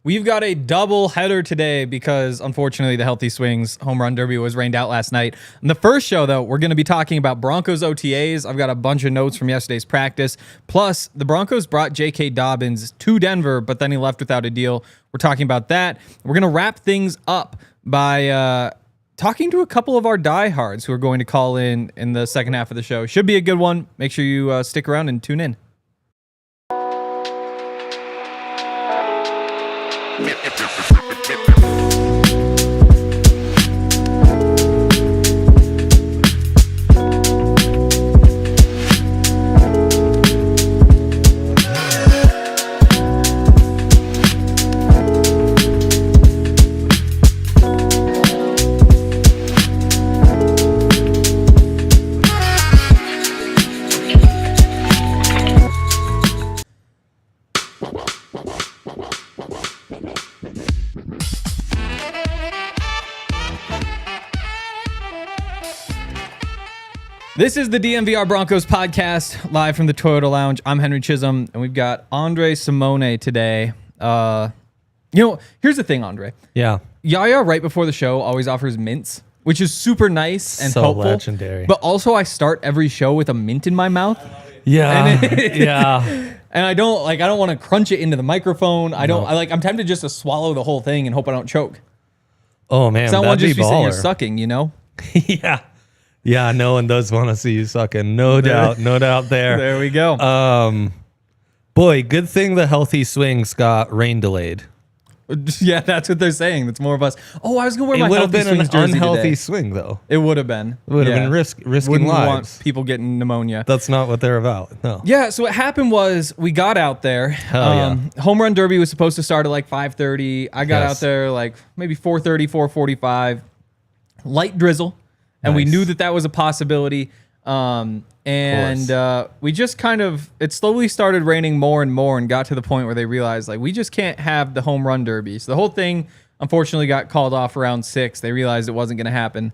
We've got a double header today because, unfortunately, the Healthy Swings Home Run Derby was rained out last night. In the first show, though, we're going to be talking about Broncos OTAs. I've got a bunch of notes from yesterday's practice. Plus, the Broncos brought J.K. Dobbins to Denver, but then he left without a deal. We're talking about that. We're going to wrap things up by talking to a couple of our diehards who are going to call in the second half of the show. Should be a good one. Make sure you stick around and tune in. This is the DNVR Broncos Podcast, live from the Toyota Lounge. I'm Henry Chisholm, and we've got Andre Simone today. Here's the thing, Andre. Yeah. Yaya, right before the show, always offers mints, which is super nice and so helpful. Legendary. But also, I start every show with a mint in my mouth. Yeah. And I don't want to crunch it into the microphone. I'm tempted just to swallow the whole thing and hope I don't choke. Oh, man, that'd that'd be be baller. Sitting here sucking, Yeah. Yeah, no one does want to see you sucking. No doubt there. There we go. Boy, good thing the Healthy Swings got rain delayed. Yeah, that's what they're saying. That's more of us. Oh, I was going to wear my Healthy Swings jersey It would have been an unhealthy today. swing, though. It would have been. It would have been risking Wouldn't lives. want people getting pneumonia. That's not what they're about, no. Yeah, so what happened was we got out there. Home Run Derby was supposed to start at like 5:30. I got out there like maybe 4:30, 4:45. Light drizzle. And we knew that was a possibility. We just it slowly started raining more and more and got to the point where they realized, like, we just can't have the home run derby. So the whole thing, unfortunately, got called off around 6. They realized it wasn't going to happen,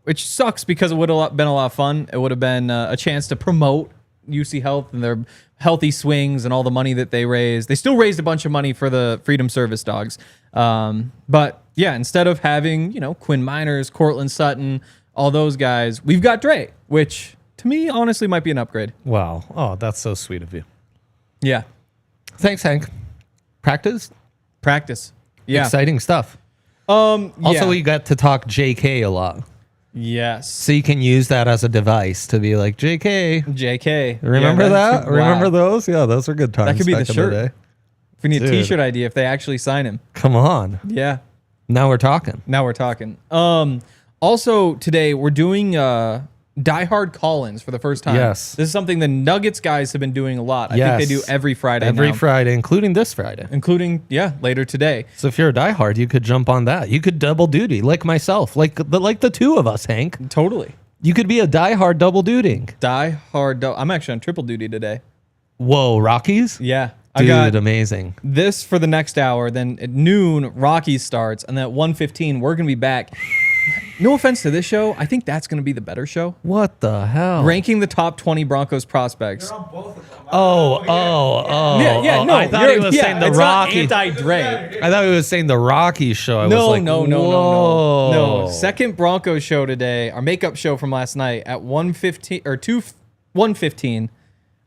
which sucks because it would have been a lot of fun. It would have been a chance to promote UC Health and their Healthy Swings and all the money that they raised. They still raised a bunch of money for the Freedom Service dogs. But yeah, instead of having, Quinn Miners, Cortland Sutton, all those guys, we've got Dre, which to me, honestly, might be an upgrade. Wow. Oh, that's so sweet of you. Yeah. Thanks, Hank. Practice. Yeah. Exciting stuff. Also, we got to talk JK a lot. Yes. So you can use that as a device to be like, JK. Remember that? Wow. Remember those? Yeah, those are good times. That could be the shirt. If we need a Dude. t-shirt idea, if they actually sign him. Come on. Yeah. Now we're talking. Also, today, we're doing Diehard call-ins for the first time. Yes. This is something the Nuggets guys have been doing a lot. I think they do every Friday Every now. Friday, including this Friday. Later today. So if you're a diehard, you could jump on that. You could double duty, like myself, like the two of us, Hank. Totally. You could be a diehard double dutying. I'm actually on triple duty today. Whoa, Rockies? Yeah. Dude, I got amazing. this for the next hour. Then at noon, Rockies starts. And then at 1:15, we're going to be back. No offense to this show. I think that's going to be the better show. What the hell? Ranking the top 20 Broncos prospects. Yeah, no. I thought he was saying the it's Rocky. not anti-Dre. I thought he was saying the Rocky show. I was like, No. Second Broncos show today, our makeup show from last night at 1:15 or 1:15.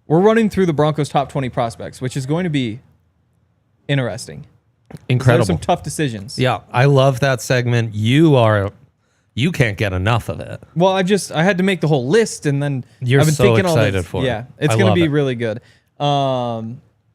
We're running through the Broncos top 20 prospects, which is going to be interesting. Incredible. There's some tough decisions. Yeah, I love that segment. You can't get enough of it. Well, I had to make the whole list, and then You're I've been so thinking excited all this. for it. Yeah, it's going to be really good.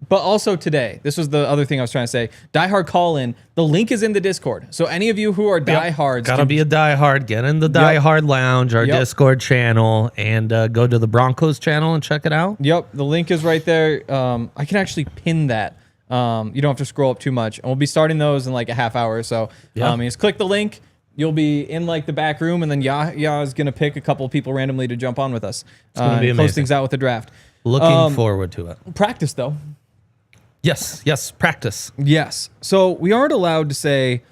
But also today, this was the other thing I was trying to say. Diehard call-in. The link is in the Discord. So any of you who are diehards, gotta be a diehard. Get in the Diehard Lounge, our Discord channel, and go to the Broncos channel and check it out. Yep, the link is right there. I can actually pin that. You don't have to scroll up too much. And we'll be starting those in like a half hour or so. You just click the link. You'll be in like the back room, and then Yah is gonna pick a couple of people randomly to jump on with us. It's gonna be amazing. Close things out with the draft. Looking forward to it. Practice though. Yes, practice. Yes. So we aren't allowed to say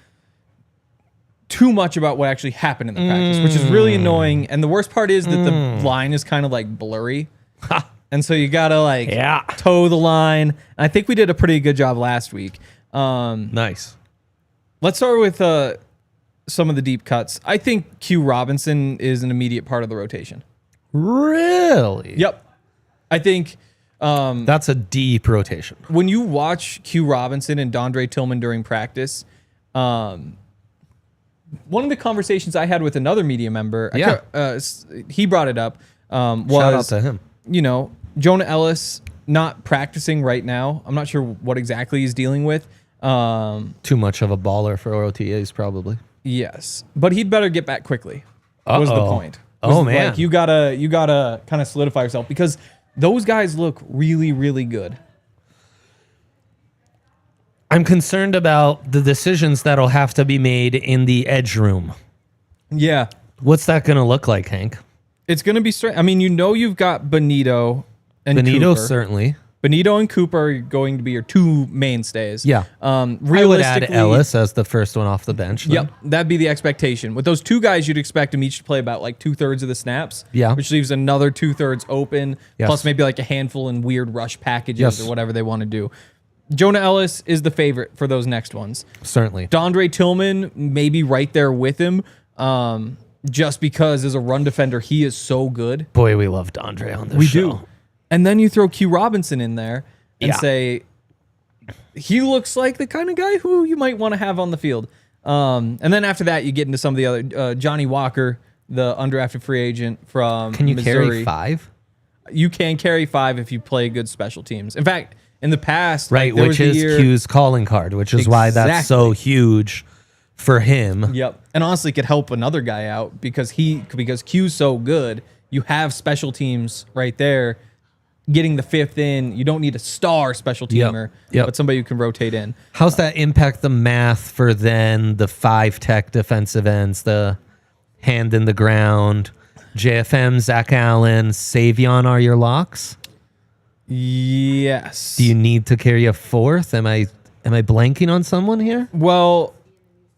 too much about what actually happened in the practice, which is really annoying. And the worst part is that the line is kind of like blurry. And so you gotta toe the line. And I think we did a pretty good job last week. Nice. Let's start with some of the deep cuts. I think Q Robinson is an immediate part of the rotation. Really? Yep. I think that's a deep rotation. when you watch Q Robinson and Dondre Tillman during practice, one of the conversations I had with another media member, he brought it up, was, shout out to him. You know, Jonah Ellis not practicing right now. I'm not sure what exactly he's dealing with. Too much of a baller for OTAs, probably. Yes, but he'd better get back quickly. Was the point? Man, like, you gotta kind of solidify yourself because those guys look really, really good. I'm concerned about the decisions that'll have to be made in the edge room. Yeah, what's that going to look like, Hank? It's going to be strange. I mean, you know, you've got Benito and Benito, Cooper. certainly. Benito and Cooper are going to be your two mainstays. Yeah. Realistically, I would add Ellis as the first one off the bench. Then. Yep, that'd be the expectation. With those two guys, you'd expect them each to play about like 2/3 of the snaps. Yeah. Which leaves another 2/3 open, Yes. plus maybe like a handful in weird rush packages Yes. or whatever they want to do. Jonah Ellis is the favorite for those next ones. Certainly. Dondre Tillman maybe right there with him, just because as a run defender, he is so good. Boy, we love Dondre on this We show. do. And then you throw Q Robinson in there and say, he looks like the kind of guy who you might want to have on the field. And then after that, you get into some of the other, Johnny Walker, the undrafted free agent from Can you Missouri. carry 5? You can carry 5 if you play good special teams. In fact, in the past, Right, like, which is Q's calling card, which is why that's so huge for him. Yep. And honestly could help another guy out because Q's so good. You have special teams right there. Getting the 5th in, you don't need a star special teamer, but somebody who can rotate in. How's that impact the math for then the 5 tech defensive ends, the hand in the ground, JFM, Zach Allen, Savion are your locks? Yes. Do you need to carry a 4th? Am I blanking on someone here? Well,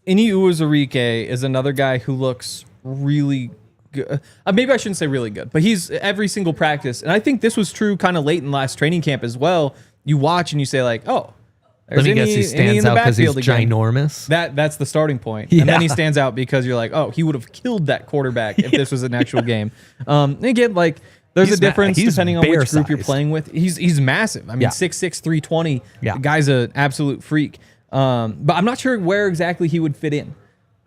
Ini Uwazurike is another guy who looks really good. Maybe I shouldn't say really good, but he's every single practice. And I think this was true kind of late in last training camp as well. You watch and you say like, oh, let me guess he stands out because he's ginormous. That's the starting point. Yeah. And then he stands out because you're like, oh, he would have killed that quarterback if this was an actual game. Again, like there's a difference depending on which group you're playing with. He's massive. I mean, 6'6", 320. Yeah. The guy's an absolute freak. But I'm not sure where exactly he would fit in.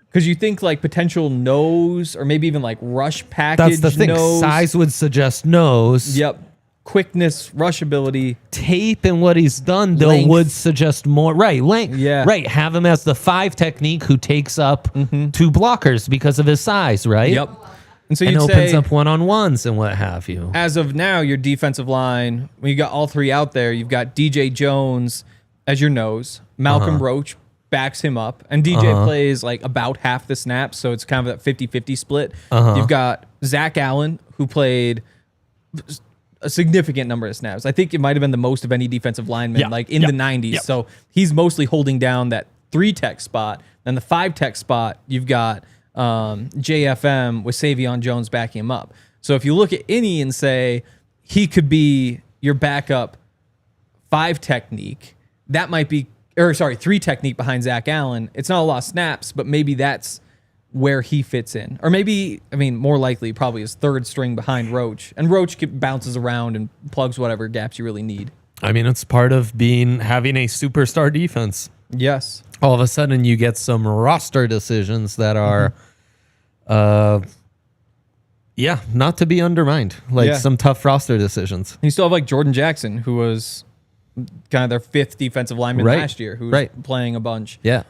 Because you think like potential nose or maybe even like rush package. That's the thing. Nose. Size would suggest nose. Yep. Quickness, rush ability. Tape and what he's done though Length. would suggest more. Right, length. Yeah. Right. Have him as the 5 technique who takes up 2 blockers because of his size. Right. Yep. And so and you opens say, up 1-on-1s and what have you. as of now, your defensive line, when you got all 3 out there, you've got DJ Jones as your nose. Malcolm Roach backs him up. And DJ plays like about half the snaps, so it's kind of that 50-50 split. You've got Zach Allen, who played a significant number of snaps. I think it might have been the most of any defensive lineman like in the 90s. So he's mostly holding down that 3-tech spot. And the 5-tech spot, you've got JFM with Savion Jones backing him up. So if you look at Ini and say he could be your backup 5 technique, that might be, 3 technique behind Zach Allen. It's not a lot of snaps, but maybe that's where he fits in. Or maybe, I mean, more likely probably his 3rd string behind Roach. And Roach bounces around and plugs whatever gaps you really need. I mean, it's part of having a superstar defense. Yes. All of a sudden you get some roster decisions that are, not to be undermined. Like some tough roster decisions. You still have like Jordan Jackson, who was kind of their 5th defensive lineman last year, who was playing a bunch. Yeah.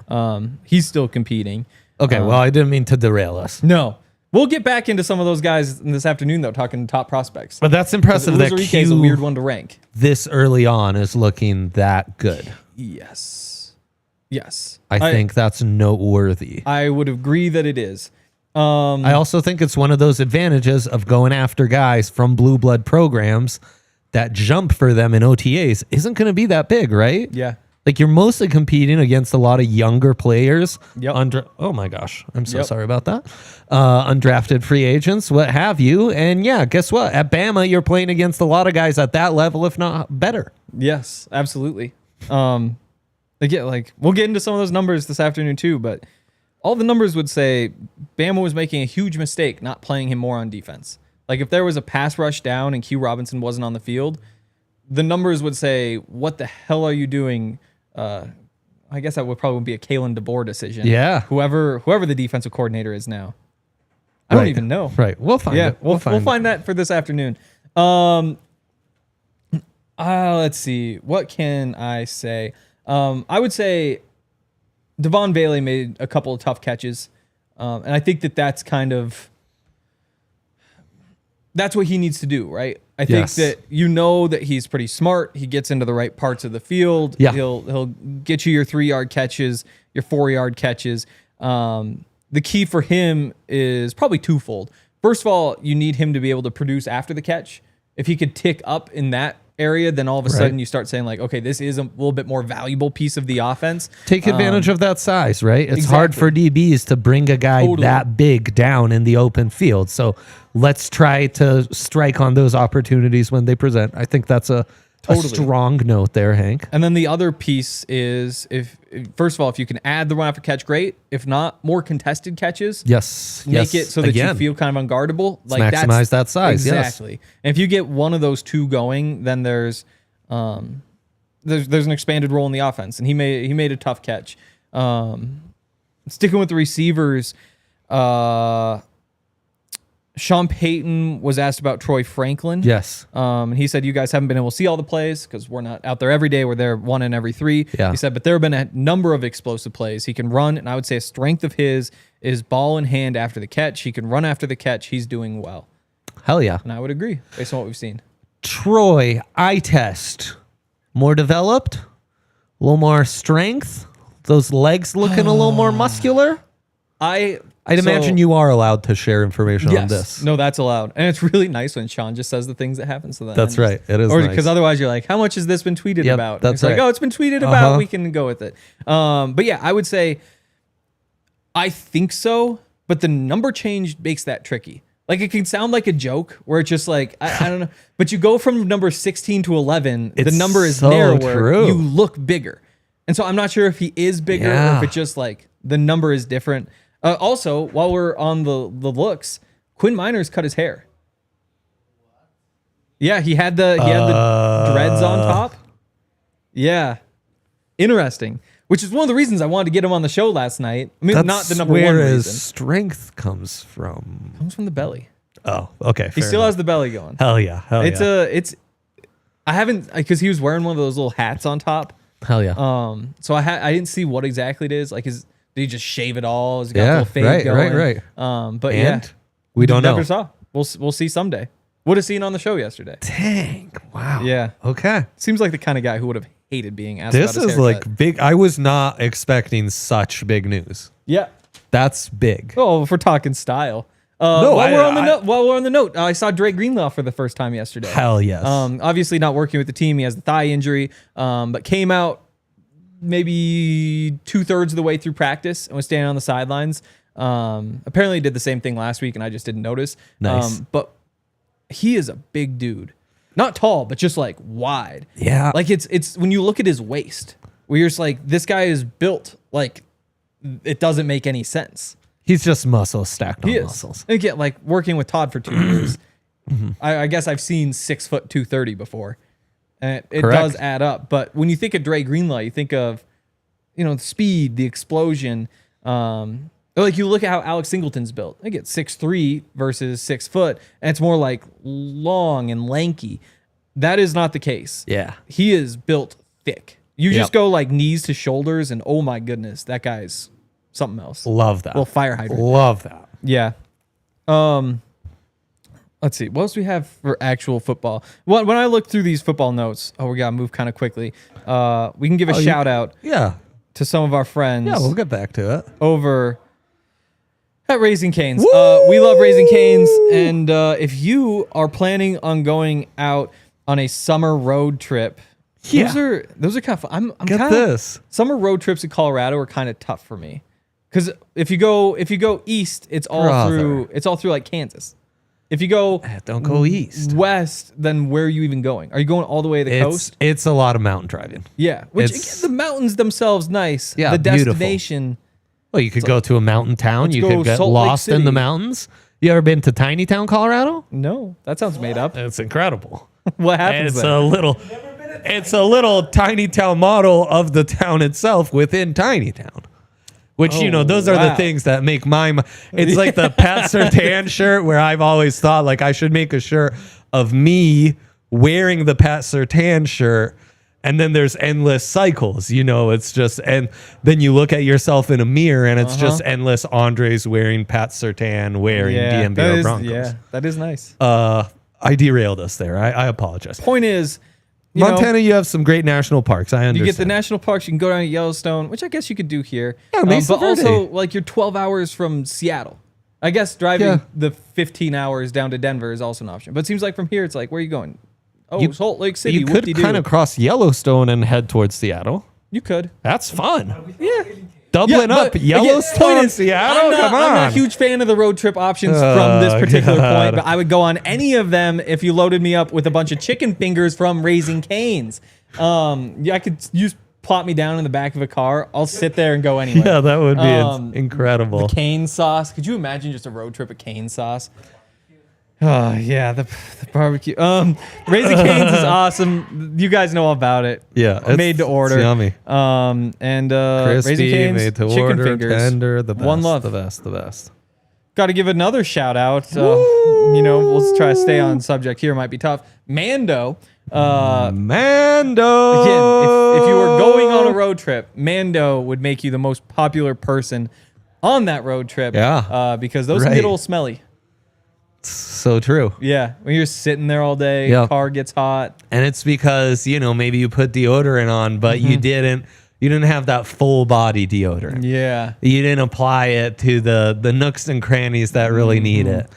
He's still competing. Okay, well, I didn't mean to derail us. No. We'll get back into some of those guys this afternoon, though, talking top prospects. But that's impressive that Uwazurike is a weird one to rank. This early on is looking that good. Yes. I think that's noteworthy. I would agree that it is. I also think it's one of those advantages of going after guys from blue blood programs. That jump for them in OTAs isn't going to be that big, right? Yeah. Like you're mostly competing against a lot of younger players. Yep. Oh my gosh. I'm so sorry about that. Undrafted free agents, what have you. And yeah, guess what? At Bama, you're playing against a lot of guys at that level, if not better. Yes, absolutely. We'll get into some of those numbers this afternoon too, but all the numbers would say Bama was making a huge mistake not playing him more on defense. Like if there was a pass rush down and Q Robinson wasn't on the field, the numbers would say, what the hell are you doing? I guess that would probably be a Kalen DeBoer decision. Yeah. Whoever the defensive coordinator is now. I don't even know. Right. We'll find it. We'll find that for this afternoon. Let's see. What can I say? I would say Devon Bailey made a couple of tough catches. And I think that's that's what he needs to do, right? I think that that he's pretty smart. He gets into the right parts of the field. Yeah. He'll get you your 3-yard catches, your 4-yard catches. The key for him is probably twofold. First of all, you need him to be able to produce after the catch. If he could tick up in that area, then all of a sudden you start saying like, okay, this is a little bit more valuable piece of the offense. Take advantage of that size, right? It's hard for DBs to bring a guy that big down in the open field. So let's try to strike on those opportunities when they present. I think that's a strong note there, Hank. And then the other piece is first of all, if you can add the run after catch, great. If not, more contested catches. Yes. Make it so that you feel kind of unguardable. Like maximize that size. Exactly. And if you get one of those two going, then there's an expanded role in the offense. And he made a tough catch. Sticking with the receivers, Sean Payton was asked about Troy Franklin. Yes. And he said, you guys haven't been able to see all the plays because we're not out there every day. We're there 1 in every 3. Yeah. He said, but there have been a number of explosive plays. He can run, and I would say a strength of his is ball in hand after the catch. He can run after the catch. He's doing well. Hell yeah. And I would agree based on what we've seen. Troy, eye test. More developed? A little more strength? Those legs looking a little more muscular? I'd imagine you are allowed to share information on this. No, that's allowed. And it's really nice when Sean just says the things that happen to them. That's right. It is Because nice. otherwise you're like, how much has this been tweeted about? That's it's right. like, oh, it's been tweeted about. We can go with it. But yeah, I would say I think so. But the number change makes that tricky. Like it can sound like a joke where it's just like, I don't know. But you go from number 16 to 11. The number is so narrower. true. You look bigger. And so I'm not sure if he is bigger or if it's just like the number is different. Also, while we're on the looks, Quinn Miners cut his hair. Yeah, he had the dreads on top. Yeah, interesting. Which is one of the reasons I wanted to get him on the show last night. I mean, not the number one where reason. his strength comes from. Comes from the belly. Oh, okay. He still has the belly going. Hell yeah. I haven't, because he was wearing one of those little hats on top. Hell yeah. So I didn't see what exactly it is. Like did he just shave it all? Has he got a little fade going? Right. But we don't know. Never saw. We'll see someday. Would have seen on the show yesterday. Dang. Wow. Yeah. Okay. Seems like the kind of guy who would have hated being asked This about his is haircut. like big. I was not expecting such big news. Yeah. That's big. Oh, if we're talking style. No, while we're on the note, I saw Drake Greenlaw for the first time yesterday. Hell yes. Obviously not working with the team. He has the thigh injury, but came out maybe 2/3 of the way through practice and was standing on the sidelines. Apparently did the same thing last week and I just didn't notice. Nice. But he is a big dude. Not tall, but just like wide. Yeah. Like it's when you look at his waist, where you're just like, this guy is built like it doesn't make any sense. He's just muscle stacked on muscles. And again, like working with Todd for 2 years, I guess I've seen 6 foot 230 before. And it does add up. But when you think of Dre Greenlaw, you think of, the speed, the explosion. Like you look at how Alex Singleton's built. They get 6'3" versus 6 foot, and it's more like long and lanky. That is not the case. Yeah. He is built thick. You just go like knees to shoulders, and oh my goodness, that guy's something else. Love that. Little fire hydrant. Love that. Yeah. Let's see. What else do we have for actual football? When I look through these football notes, we got to move kind of quickly. We can give a shout out to some of our friends. Yeah, we'll get back to it. Over at Raising Cane's. We love Raising Cane's. And if you are planning on going out on a summer road trip, those are kind of fun. I'm Get kind this. Summer road trips in Colorado are kind of tough for me. Because if you go east, it's all through like Kansas. If you go don't go east. West, then where are you even going? Are you going all the way to the coast? It's a lot of mountain driving. Yeah, which again, the mountains themselves nice. Yeah, the destination. Well, you could go to a mountain town. You could get lost in the mountains. You ever been to Tiny Town, Colorado? No, that sounds made up. It's incredible. What happens? It's a little tiny town model of the town itself within Tiny Town. Which, those are the things that make it's like the Pat Surtain shirt where I've always thought like I should make a shirt of me wearing the Pat Surtain shirt. And then there's endless cycles, it's just, and then you look at yourself in a mirror and it's just endless Andres wearing Pat Surtain wearing DNVR Broncos. Yeah, that is nice. I derailed us there. I apologize. Point is, Montana, you have some great national parks. I understand. You get the national parks. You can go down to Yellowstone, which I guess you could do here. Yeah, but also, like, you're 12 hours from Seattle. I guess driving the 15 hours down to Denver is also an option. But it seems like from here, it's like, where are you going? Oh, Salt Lake City. You could kind of cross Yellowstone and head towards Seattle. You could. That's fun. Yeah. Doubling up Yellowstone and Seattle? Come on. I'm not a huge fan of the road trip options from this particular point, but I would go on any of them if you loaded me up with a bunch of chicken fingers from Raising Cane's. I could plop me down in the back of a car. I'll sit there and go anywhere. Yeah, that would be incredible. The cane sauce. Could you imagine just a road trip of cane sauce? Oh, yeah, the barbecue. Raising Cane's is awesome. You guys know all about it. Yeah. Made to order. It's yummy. Crispy, Raising Cane's, made to chicken order, fingers, tender, the best. One love. The best. Got to give another shout out. Let's try to stay on subject here. Might be tough. Mando. Mando. Again, if you were going on a road trip, Mando would make you the most popular person on that road trip. Yeah. Because those can get a little smelly. So true. Yeah. When you're sitting there all day, car gets hot. And it's because, maybe you put deodorant on, but you didn't have that full body deodorant. Yeah. You didn't apply it to the nooks and crannies that really need it.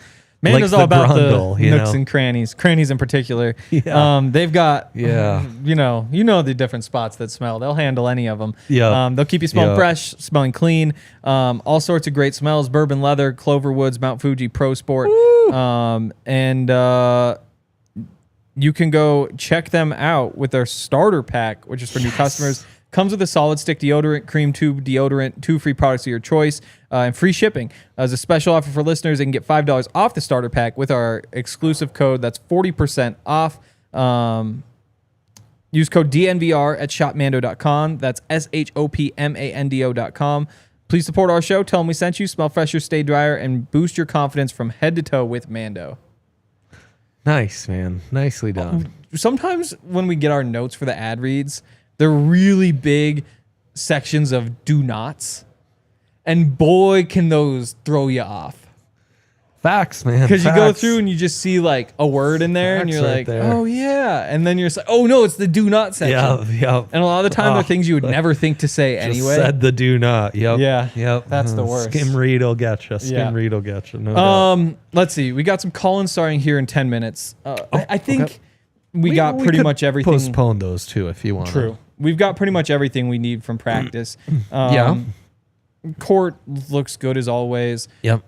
Mando's all about the nooks and crannies in particular. Yeah. They've got, the different spots that smell. They'll handle any of them. Yeah. They'll keep you smelling fresh, smelling clean. All sorts of great smells: bourbon leather, Clover Woods, Mount Fuji, Pro Sport. And you can go check them out with their starter pack, which is for new customers. Comes with a solid stick deodorant, cream tube deodorant, 2 free products of your choice, and free shipping. As a special offer for listeners, they can get $5 off the starter pack with our exclusive code. That's 40% off. Use code DNVR at shopmando.com. That's SHOPMANDO.com. Please support our show. Tell them we sent you. Smell fresher, stay drier, and boost your confidence from head to toe with Mando. Nice, man. Nicely done. Sometimes when we get our notes for the ad reads, they're really big sections of do nots. And boy, can those throw you off. Facts, man. Because you go through and you just see like a word in there and you're like, oh yeah. And then you're like, oh no, it's the do not section. Yeah. And a lot of the time they're things you would never think to say anyway. Said the do not. Yep. Yeah. Yep. That's the worst. Skim read will get you. Skim read will get you. No doubt. Let's see. We got some call-ins starting here in 10 minutes. I think we got pretty much everything. Postpone those too if you want. True. We've got pretty much everything we need from practice. Court looks good as always. Yep.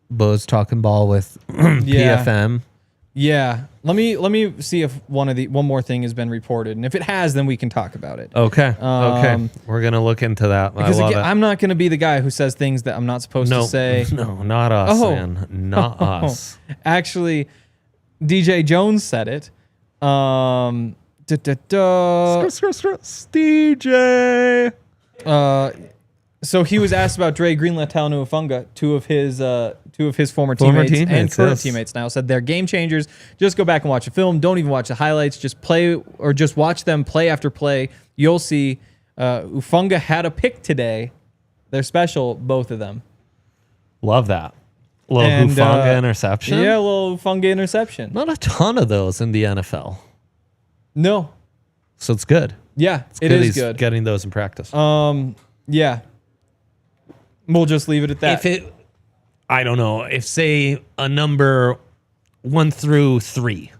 Bo's talking ball with PFM. Yeah. Let me see if one more thing has been reported, and if it has, then we can talk about it. Okay. Okay. We're gonna look into that. Because again, I'm not gonna be the guy who says things that I'm not supposed to say. No, not us, man. Not us. Actually, DJ Jones said it. DJ. So he was asked about Dre Greenlaw, Talanoa Hufanga, two of his former teammates and current teammates now. Said they're game changers. Just go back and watch the film. Don't even watch the highlights. Just play or just watch them play after play. You'll see. Hufanga had a pick today. They're special, both of them. Love that. Little Hufanga interception. Yeah, a little Hufanga interception. Not a ton of those in the NFL. No. So it's good. Yeah, it is good. Getting those in practice. Yeah. We'll just leave it at that. I don't know. If say a number 1 through 3.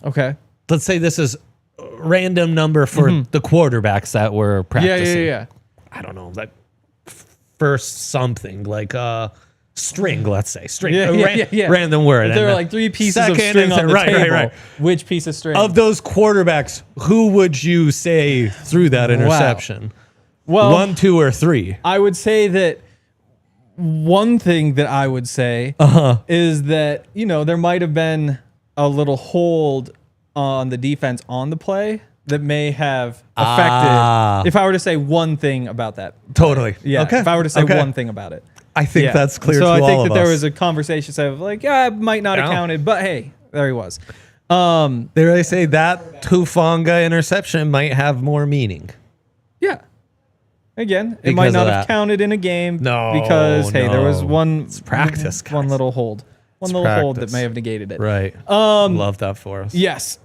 Okay. Let's say this is a random number for the quarterbacks that were practicing. Yeah. I don't know, like first something like string, let's say. String. Yeah. Random word. If there are like 3 pieces of string on the table, which piece of string? Of those quarterbacks, who would you say threw that interception? Well, 1, 2, or 3? I would say that one thing that I would say is that, there might have been a little hold on the defense on the play that may have affected, if I were to say one thing about that. Totally. Yeah. Okay. If I were to say one thing about it. I think that's clear to all of us. So I think that there was a conversation of like, it might not have counted, but hey, there he was. There I say that Hufanga interception might have more meaning. Yeah. Again, it might not have counted in a game because there was one practice, one little hold. One little hold that may have negated it. Right. Love that for us. Yes.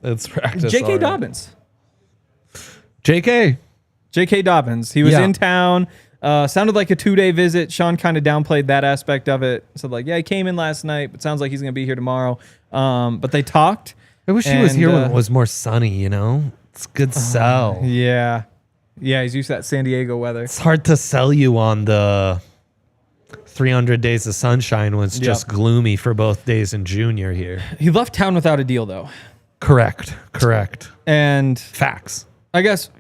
It's practice. JK Dobbins. JK Dobbins. He was in town. Sounded like a 2-day visit. Sean kind of downplayed that aspect of it. Said like, he came in last night, but sounds like he's going to be here tomorrow. But they talked. I wish he was here when it was more sunny, It's a good sell. Yeah. Yeah, he's used to that San Diego weather. It's hard to sell you on the 300 days of sunshine when it's just gloomy for both days in junior here. He left town without a deal, though. Correct. And facts. I guess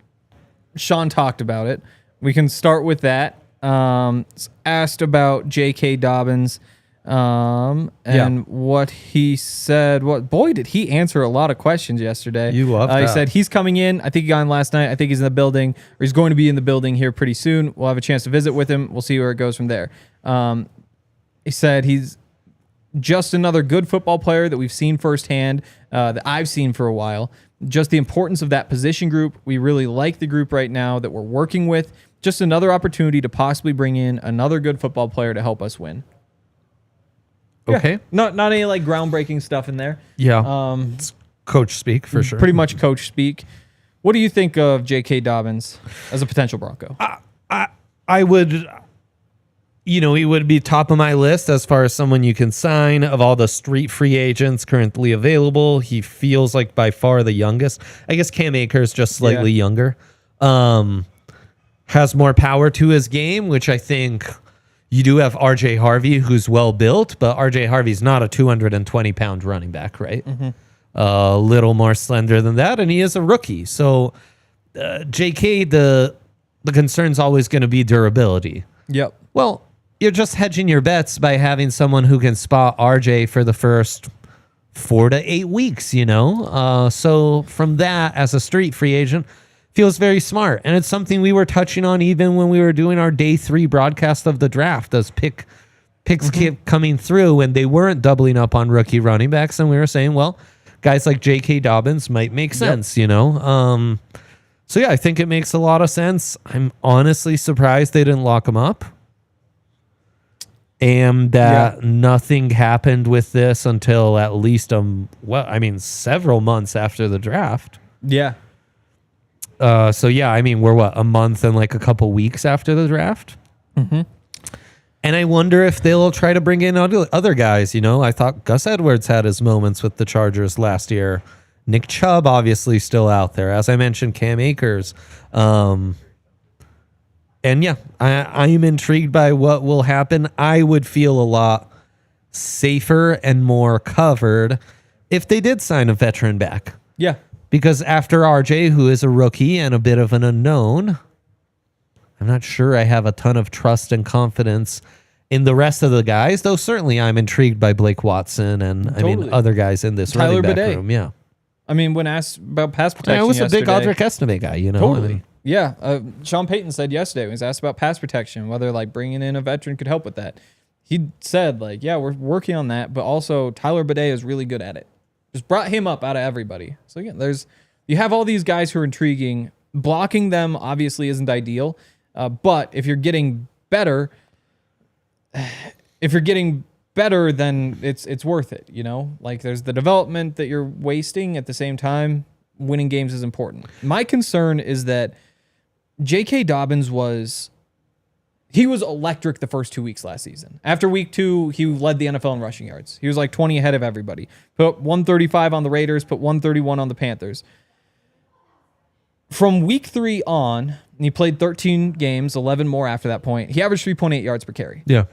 Sean talked about it. We can start with that. Asked about J.K. Dobbins and what he said. Boy, did he answer a lot of questions yesterday. You love that. He said he's coming in. I think he got in last night. I think he's in the building, or he's going to be in the building here pretty soon. We'll have a chance to visit with him. We'll see where it goes from there. He said he's just another good football player that we've seen firsthand, that I've seen for a while. Just the importance of that position group. We really like the group right now that we're working with. Just another opportunity to possibly bring in another good football player to help us win. Okay. Yeah. Not any like groundbreaking stuff in there. Yeah. It's coach speak for sure. Pretty much coach speak. What do you think of J.K. Dobbins as a potential Bronco? I would, he would be top of my list as far as someone you can sign. Of all the street free agents currently available, he feels like by far the youngest. I guess Cam Akers just slightly younger. Has more power to his game, which I think you do have RJ Harvey, who's well built, but RJ Harvey's not a 220-pound running back, right? Mm-hmm. A little more slender than that, and he is a rookie. So JK, the concern's always going to be durability. Yep. Well, you're just hedging your bets by having someone who can spot RJ for the first 4 to 8 weeks, So from that, as a street free agent, feels very smart. And it's something we were touching on even when we were doing our day 3 broadcast of the draft. Those picks kept coming through and they weren't doubling up on rookie running backs. And we were saying, well, guys like J.K. Dobbins might make sense, So yeah, I think it makes a lot of sense. I'm honestly surprised they didn't lock him up. And that nothing happened with this until at least several months after the draft. Yeah. We're a month and like a couple weeks after the draft. Mm-hmm. And I wonder if they'll try to bring in other guys. I thought Gus Edwards had his moments with the Chargers last year. Nick Chubb obviously still out there. As I mentioned, Cam Akers. I'm intrigued by what will happen. I would feel a lot safer and more covered if they did sign a veteran back. Yeah. Because after RJ, who is a rookie and a bit of an unknown, I'm not sure I have a ton of trust and confidence in the rest of the guys, though certainly I'm intrigued by Blake Watson and other guys in this running back room. Yeah. When asked about pass protection, I was a big Audric Estime guy, Totally. Sean Payton said yesterday when he was asked about pass protection, whether like bringing in a veteran could help with that. He said we're working on that, but also Tyler Bidet is really good at it. Just brought him up out of everybody. So again, you have all these guys who are intriguing. Blocking them obviously isn't ideal, but if you're getting better, then it's worth it. Like there's the development that you're wasting at the same time. Winning games is important. My concern is that J.K. Dobbins was electric the first 2 weeks last season. After week 2, he led the NFL in rushing yards. He was like 20 ahead of everybody. Put 135 on the Raiders, put 131 on the Panthers. from week 3 on, and he played 13 games, 11 more after that point. He averaged 3.8 yards per carry. Yeah.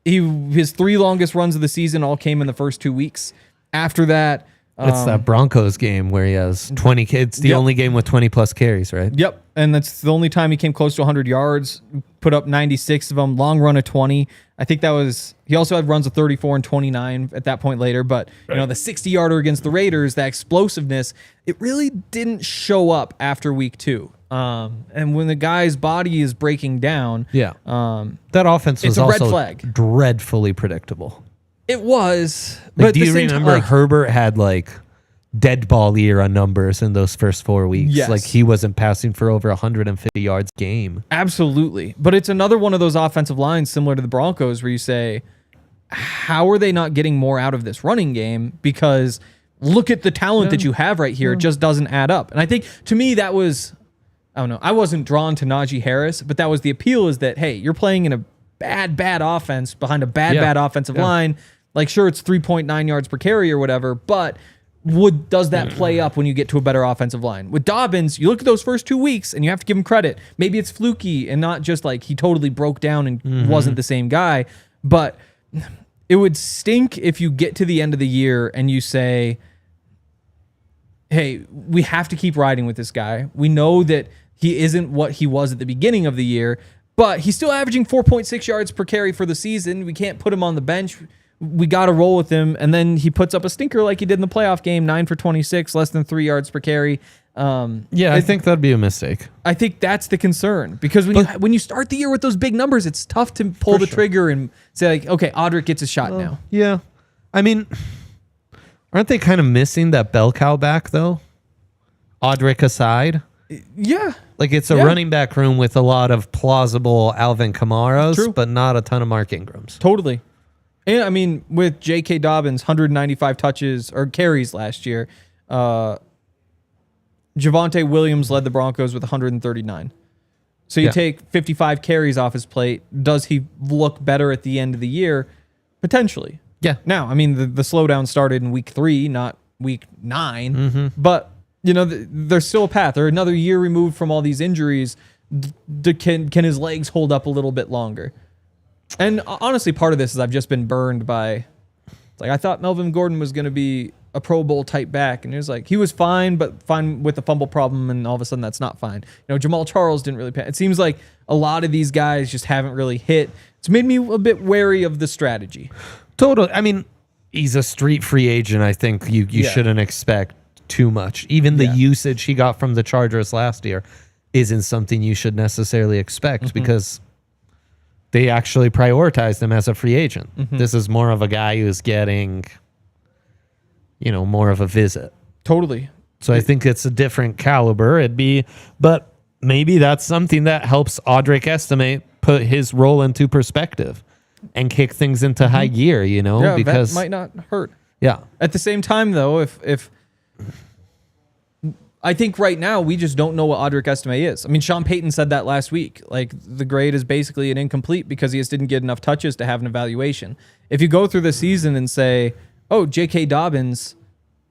His 3 longest runs of the season all came in the first 2 weeks. After that, it's that Broncos game where he has 20 kids. The only game with 20 plus carries, right? Yep. And that's the only time he came close to 100 yards, put up 96 of them, long run of 20. I think that was, he also had runs of 34 and 29 at that point later. But, you know, the 60-yarder against the Raiders, that explosiveness, it really didn't show up after week 2. And when the guy's body is breaking down, that offense was also dreadfully predictable. It was. Like, but do you remember Herbert had like dead ball era numbers in those first 4 weeks? Yes. Like he wasn't passing for over 150 yards a game. Absolutely. But it's another one of those offensive lines similar to the Broncos where you say, how are they not getting more out of this running game? Because look at the talent that you have right here. It just doesn't add up. And I think to me that was, I don't know, I wasn't drawn to Najee Harris, but that was the appeal, is that, hey, you're playing in a bad offense behind a bad offensive line. Like, sure, it's 3.9 yards per carry or whatever, but does that play up when you get to a better offensive line? With Dobbins, you look at those first 2 weeks and you have to give him credit. Maybe it's fluky and not just like he totally broke down and wasn't the same guy, but it would stink if you get to the end of the year and you say, hey, we have to keep riding with this guy. We know that he isn't what he was at the beginning of the year, but he's still averaging 4.6 yards per carry for the season. We can't put him on the bench. We got to roll with him. And then he puts up a stinker like he did in the playoff game, 9 for 26, less than 3 yards per carry. I think that'd be a mistake. I think that's the concern, because when you start the year with those big numbers, it's tough to pull the trigger and say, like, okay, Audric gets a shot now. Yeah. I mean, aren't they kind of missing that bell cow back, though? Audric aside? Yeah. Like, it's a running back room with a lot of plausible Alvin Kamaras, but not a ton of Mark Ingrams. Totally. And I mean, with J.K. Dobbins, 195 touches or carries last year, Javonte Williams led the Broncos with 139. So you take 55 carries off his plate. Does he look better at the end of the year? Potentially. Yeah. Now, I mean, the slowdown started in week 3, not week 9. But, you know, there's still a path. They're another year removed from all these injuries. Can his legs hold up a little bit longer? And honestly, part of this is I've just been burned by, like, I thought Melvin Gordon was going to be a Pro Bowl type back, and it was like he was fine, but fine with the fumble problem, and all of a sudden that's not fine. You know, Jamal Charles didn't really pay. It seems like a lot of these guys just haven't really hit. It's made me a bit wary of the strategy. Totally. I mean, he's a street free agent. I think you shouldn't expect too much. Even the usage he got from the Chargers last year isn't something you should necessarily expect because they actually prioritized him as a free agent. This is more of a guy who's getting, you know, more of a visit. Totally. So I think it's a different caliber. But maybe that's something that helps Audric Estime put his role into perspective and kick things into high gear, you know, because that might not hurt. Yeah. At the same time, though, if I think right now we just don't know what Audric Estime is. I mean, Sean Payton said that last week. Like, the grade is basically an incomplete because he just didn't get enough touches to have an evaluation. If you go through the season and say, oh, J.K. Dobbins,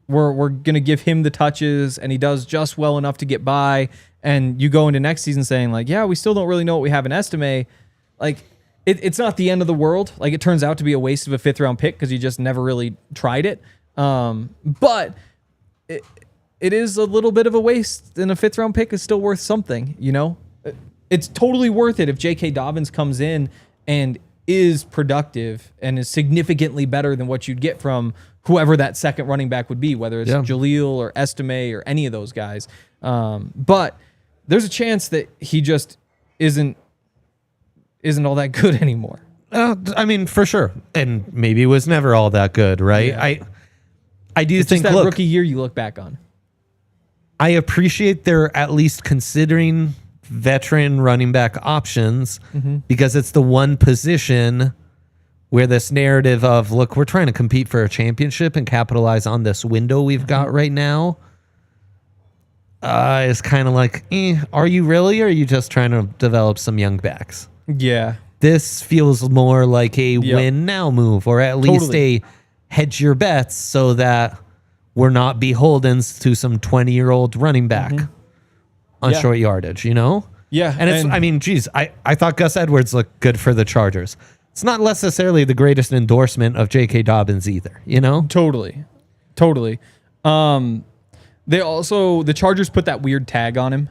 we're going to give him the touches and he does just well enough to get by, and you go into next season saying, like, yeah, we still don't really know what we have in Estime, like, it's not the end of the world. Like, it turns out to be a waste of a 5th-round pick because you just never really tried it. But it is a little bit of a waste, and a 5th-round pick is still worth something, you know? It's totally worth it if J.K. Dobbins comes in and is productive and is significantly better than what you'd get from whoever that second running back would be, whether it's Jaleel or Estime or any of those guys. But there's a chance that he just isn't all that good anymore. I mean, for sure. And maybe it was never all that good, right? Yeah. I do it's think just that rookie year you look back on. I appreciate they're at least considering veteran running back options because it's the one position where this narrative of, look, we're trying to compete for a championship and capitalize on this window we've got right now is kind of like, are you really, or are you just trying to develop some young backs? Yeah. This feels more like a win now move, or at least a hedge your bets so that we're not beholden to some 20-year-old running back. on short yardage, you know? Yeah. And it's, I mean, geez, I thought Gus Edwards looked good for the Chargers. It's not necessarily the greatest endorsement of J.K. Dobbins either, you know? Totally. The Chargers put that weird tag on him,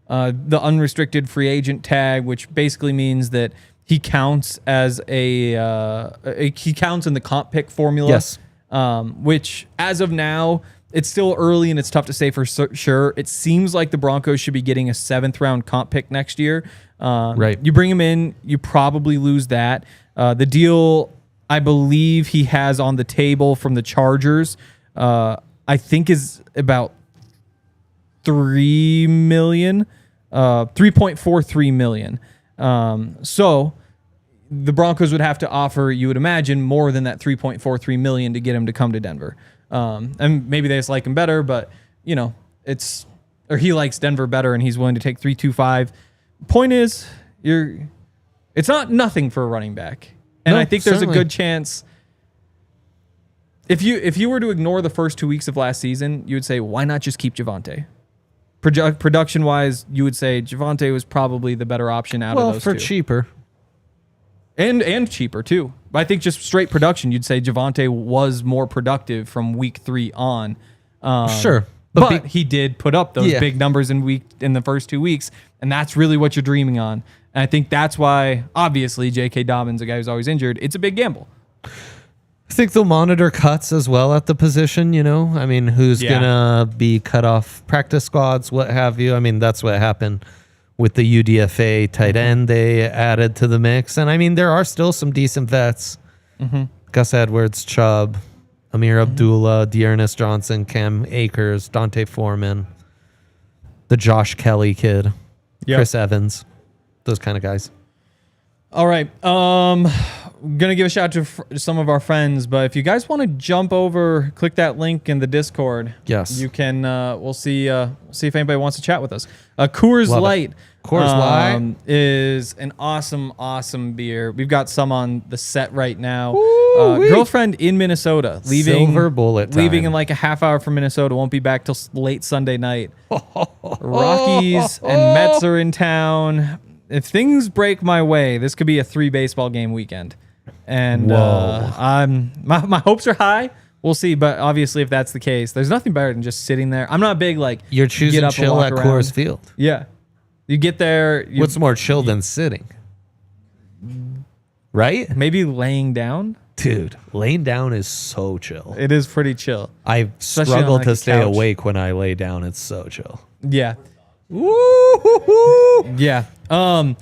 the unrestricted free agent tag, which basically means that he counts as he counts in the comp pick formula. Yes. Which as of now, it's still early and it's tough to say for sure. It seems like the Broncos should be getting a 7th round comp pick next year. Right. You bring him in, you probably lose that. The deal I believe he has on the table from the Chargers, I think is about $3 million, $3.43 million. So the Broncos would have to offer, you would imagine, more than that $3.43 million to get him to come to Denver. And maybe they just like him better, but he likes Denver better and he's willing to take 3.25. Point is, it's not nothing for a running back. And No, I think there's certainly. a good chance if you were to ignore the first 2 weeks of last season, you would say, why not just keep Javonte? Production wise, you would say Javonte was probably the better option out of those two. Well, for cheaper. And cheaper too. But I think just straight production, you'd say Javonte was more productive from week 3 on. Sure. But he did put up those big numbers in the first 2 weeks, and that's really what you're dreaming on. And I think that's why, obviously, J.K. Dobbins, a guy who's always injured, it's a big gamble. I think they'll monitor cuts as well at the position, you know? I mean, who's going to be cut off practice squads, what have you. I mean, that's what happened with the UDFA tight end they added to the mix. And, I mean, there are still some decent vets. Gus Edwards, Chubb, Amir Abdullah, Dearness Johnson, Cam Akers, Dante Foreman, the Josh Kelly kid, Chris Evans, those kind of guys. All right. Going to give a shout out to some of our friends, but if you guys want to jump over, click that link in the Discord. Yes. You can, we'll see if anybody wants to chat with us. Coors Love Light. it. Coors Light is an awesome beer. We've got some on the set right now. Woo-wee. Girlfriend in Minnesota, leaving Silver bullet time. leaving in like a half hour from Minnesota. Won't be back till late Sunday night. Rockies and Mets are in town. If things break my way, this could be a 3 baseball game weekend. And my hopes are high. We'll see, but obviously if that's the case, there's nothing better than just sitting there. I'm not big like You're choosing get up chill and at walk Coors around. Field. Yeah. You get there. What's more chill than sitting? Right? Maybe laying down? Dude, laying down is so chill. It is pretty chill. I Especially struggle on, like, to a stay couch. awake when I lay down. It's so chill. Yeah. Woo-hoo-hoo. Yeah. Coors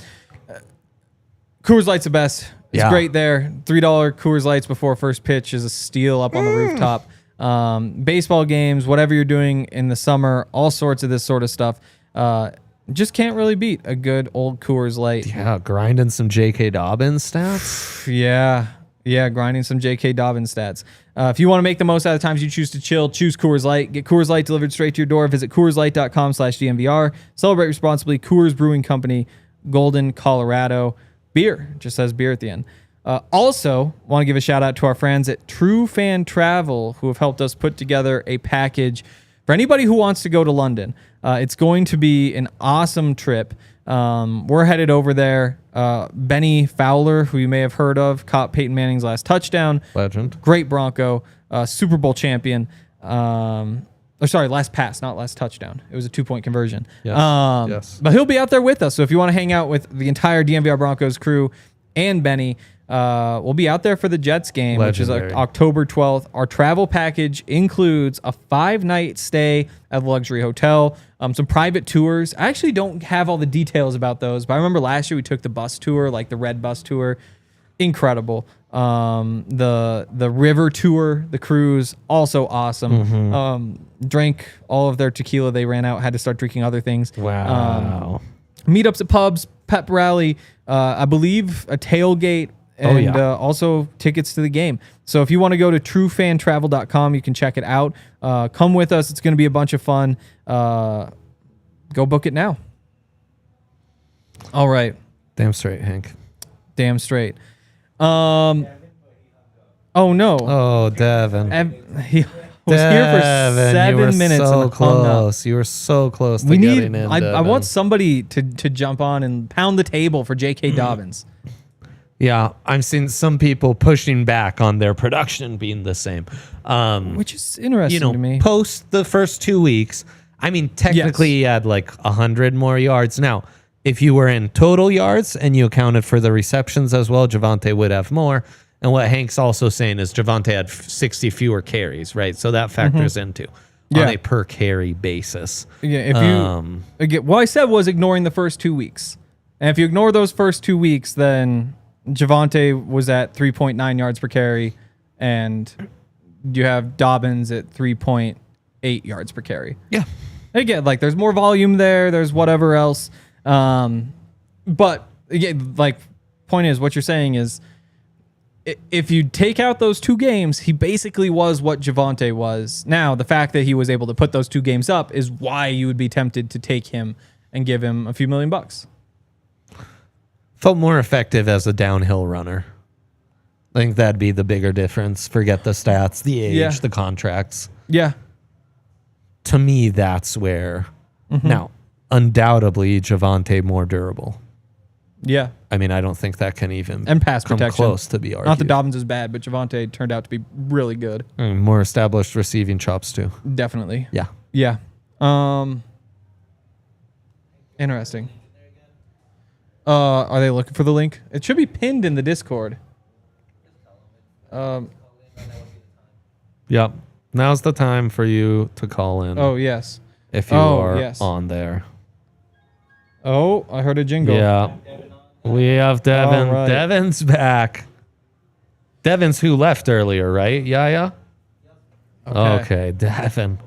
Light's the best. It's great there. $3 Coors Lights before first pitch is a steal up on the rooftop. Baseball games, whatever you're doing in the summer, all sorts of this sort of stuff. Just can't really beat a good old Coors Light. Yeah, grinding some J.K. Dobbins stats. Yeah, grinding some J.K. Dobbins stats. If you want to make the most out of the times you choose to chill, choose Coors Light. Get Coors Light delivered straight to your door. Visit CoorsLight.com/DNVR. Celebrate responsibly. Coors Brewing Company, Golden, Colorado. Beer. Just says beer at the end. Also, want to give a shout out to our friends at True Fan Travel who have helped us put together a package for anybody who wants to go to London. It's going to be an awesome trip. We're headed over there. Benny Fowler, who you may have heard of, caught Peyton Manning's last touchdown. Legend. Great Bronco. Super Bowl champion. Last pass, not last touchdown. It was a 2-point conversion. Yes. Yes. But he'll be out there with us. So if you want to hang out with the entire DNVR Broncos crew and Benny, we'll be out there for the Jets game, Legendary. which is October 12th. Our travel package includes a 5-night stay at the luxury hotel, some private tours. I actually don't have all the details about those, but I remember last year we took the bus tour, like the red bus tour. Incredible. The river tour, the cruise, also awesome. Drank all of their tequila they ran out, had to start drinking other things. Wow. Meetups at pubs, pep rally, I believe a tailgate, and also tickets to the game. So if you want to go to truefantravel.com, you can check it out. Come with us. It's going to be a bunch of fun. Go book it now. All right. Damn straight, Hank. Damn straight. Oh no. Oh, Devin. was here for Devin, 7 minutes so and hung up. close. You were so close to We getting need. in. I want somebody to jump on and pound the table for J.K. Dobbins. Yeah, I've seen some people pushing back on their production being the same. Which is interesting to me. Post the first 2 weeks, I mean, technically he had like 100 more yards. Now, if you were in total yards and you accounted for the receptions as well, Javonte would have more. And what Hank's also saying is Javonte had 60 fewer carries, right? So that factors into on a per carry basis. Yeah, if you again, what I said was ignoring the first 2 weeks. And if you ignore those first 2 weeks, then Javonte was at 3.9 yards per carry, and you have Dobbins at 3.8 yards per carry. Yeah. Again, like there's more volume there. There's whatever else. But again, like point is, what you're saying is, if you take out those 2 games, he basically was what Javonte was. Now, the fact that he was able to put those 2 games up is why you would be tempted to take him and give him a few $1 million. Felt more effective as a downhill runner. I think that'd be the bigger difference. Forget the stats, the age, the contracts. Yeah. To me, that's where. Now, undoubtedly, Javonte more durable. Yeah. I mean, I don't think that can even and pass come protection. close to be argued. Not that Dobbins is bad, but Javonte turned out to be really good. More established receiving chops too. Definitely. Yeah. Yeah. Interesting. Are they looking for the link? It should be pinned in the Discord. Yep. Now's the time for you to call in. Oh, yes. If you are on there. Oh, I heard a jingle. Yeah. We have Devin. Right. Devin's back. Devin's who left earlier, right? Yeah. Okay, Devin.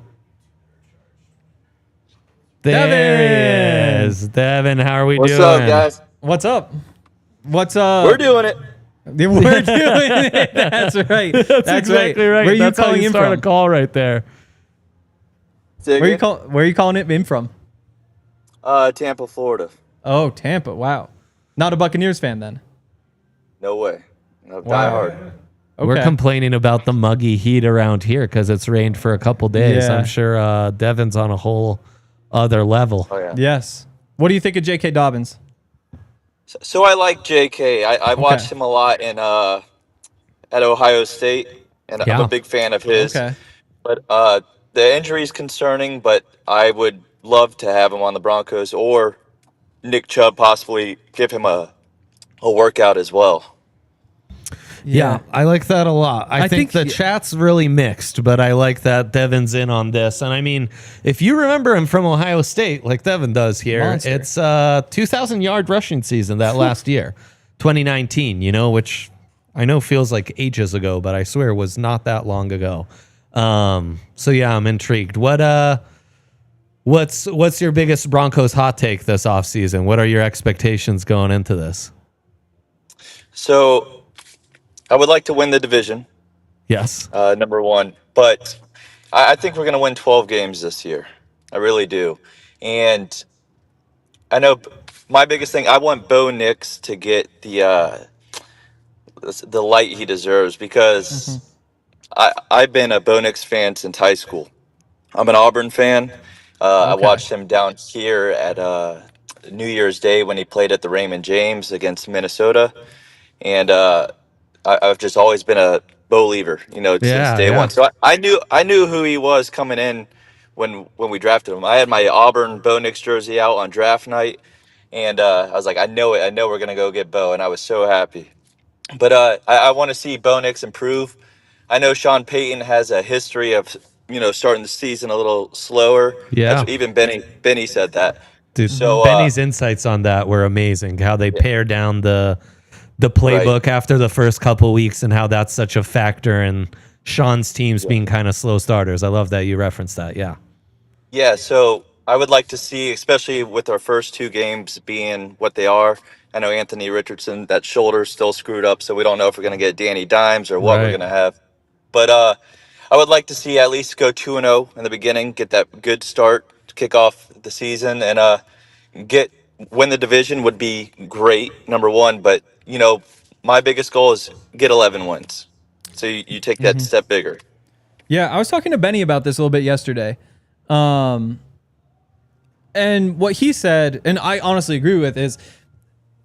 There he is. Devin, how are we doing? What's up, guys? What's up? What's up? We're doing it. We're doing it. That's right. That's exactly right. Where are you That's calling how you in start from? a call right there. Where are you calling it in from? Tampa, Florida. Oh, Tampa. Wow. Not a Buccaneers fan then. No way. No, Wow. diehard. Okay. We're complaining about the muggy heat around here because it's rained for a couple days. Yeah. I'm sure Devin's on a whole other level. Oh, yeah. Yes. What do you think of J.K. Dobbins? So I like JK. I watched him a lot in at Ohio State, and I'm a big fan of his. Okay. But the injury is concerning, but I would love to have him on the Broncos, or Nick Chubb possibly give him a workout as well. Yeah, I like that a lot. I think the chat's really mixed, but I like that Devin's in on this. And I mean, if you remember him from Ohio State, like Devin does here, Monster. it's 2,000-yard rushing season that last year, 2019, which I know feels like ages ago, but I swear was not that long ago. So yeah, I'm intrigued. What's your biggest Broncos hot take this offseason? What are your expectations going into this? So I would like to win the division. Yes. Number one. But I think we're going to win 12 games this year. I really do. And I know my biggest thing, I want Bo Nix to get the light he deserves, because I've been a Bo Nix fan since high school. I'm an Auburn fan. I watched him down here at New Year's Day when he played at the Raymond James against Minnesota. And I've just always been a believer, since day one. So I knew who he was coming in when we drafted him. I had my Auburn Bo Nix jersey out on draft night, and I was like, I know we're gonna go get Bo, and I was so happy. But I want to see Bo Nix improve. I know Sean Payton has a history of starting the season a little slower. Yeah, even Benny said that. Dude, so Benny's insights on that were amazing. How they pare down the playbook after the first couple weeks, and how that's such a factor in Sean's teams being kind of slow starters. I love that you referenced that. Yeah, so I would like to see, especially with our first 2 games being what they are. I know Anthony Richardson, that shoulder's still screwed up, so we don't know if we're going to get Danny Dimes or what we're going to have. But I would like to see at least go 2-0 in the beginning, get that good start to kick off the season, and win the division would be great, number one. But my biggest goal is get 11 wins. So you take that step bigger. Yeah, I was talking to Benny about this a little bit yesterday. And what he said, and I honestly agree with, is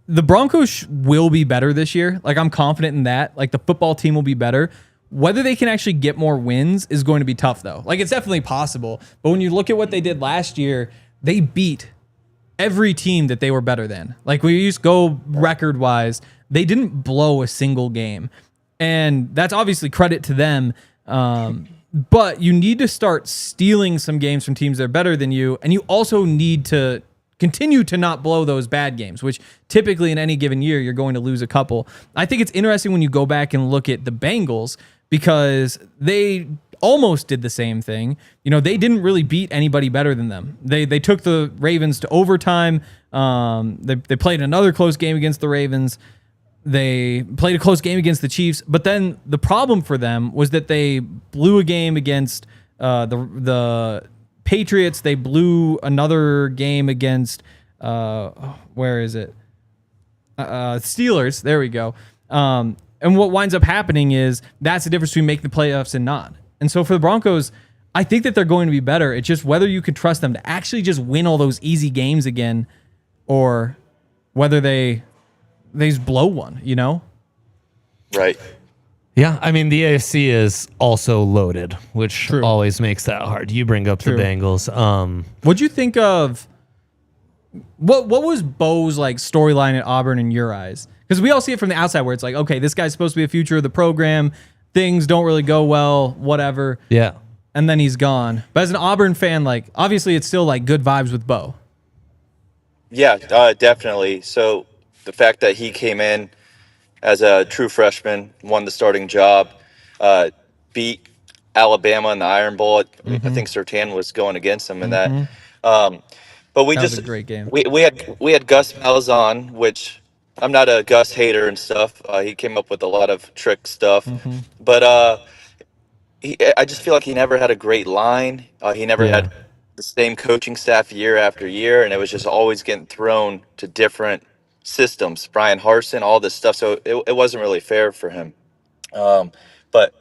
the Broncos will be better this year. Like, I'm confident in that. Like, the football team will be better. Whether they can actually get more wins is going to be tough, though. Like, it's definitely possible. But when you look at what they did last year, they beat every team that they were better than. Like, we used to go record-wise, they didn't blow a single game. And that's obviously credit to them. But you need to start stealing some games from teams that are better than you. And you also need to continue to not blow those bad games, which typically in any given year, you're going to lose a couple. I think it's interesting when you go back and look at the Bengals because they almost did the same thing. You know, they didn't really beat anybody better than them. They took the Ravens to overtime. They played another close game against the Ravens. They played a close game against the Chiefs, but then the problem for them was that they blew a game against the Patriots. They blew another game against where is it? Steelers. There we go. And what winds up happening is that's the difference between making the playoffs and not. And so for the Broncos, I think that they're going to be better. It's just whether you can trust them to actually just win all those easy games again, or whether they just blow one, you know? Right. Yeah, I mean, the AFC is also loaded, which always makes that hard. You bring up the Bengals. What'd you think of what was Bo's like storyline at Auburn in your eyes? Because we all see it from the outside where it's like, okay, this guy's supposed to be a future of the program. Things don't really go well, whatever. Yeah. And then he's gone. But as an Auburn fan, like, obviously it's still like good vibes with Bo. Yeah, definitely. So the fact that he came in as a true freshman, won the starting job, beat Alabama in the Iron Bowl. I think Surtain was going against him in that. But we That just was a great game. we had Gus Malzahn, which I'm not a Gus hater and stuff. He came up with a lot of trick stuff, but I just feel like he never had a great line. He never had the same coaching staff year after year, and it was just always getting thrown to different systems. Brian Harsin, all this stuff. So it wasn't really fair for him. But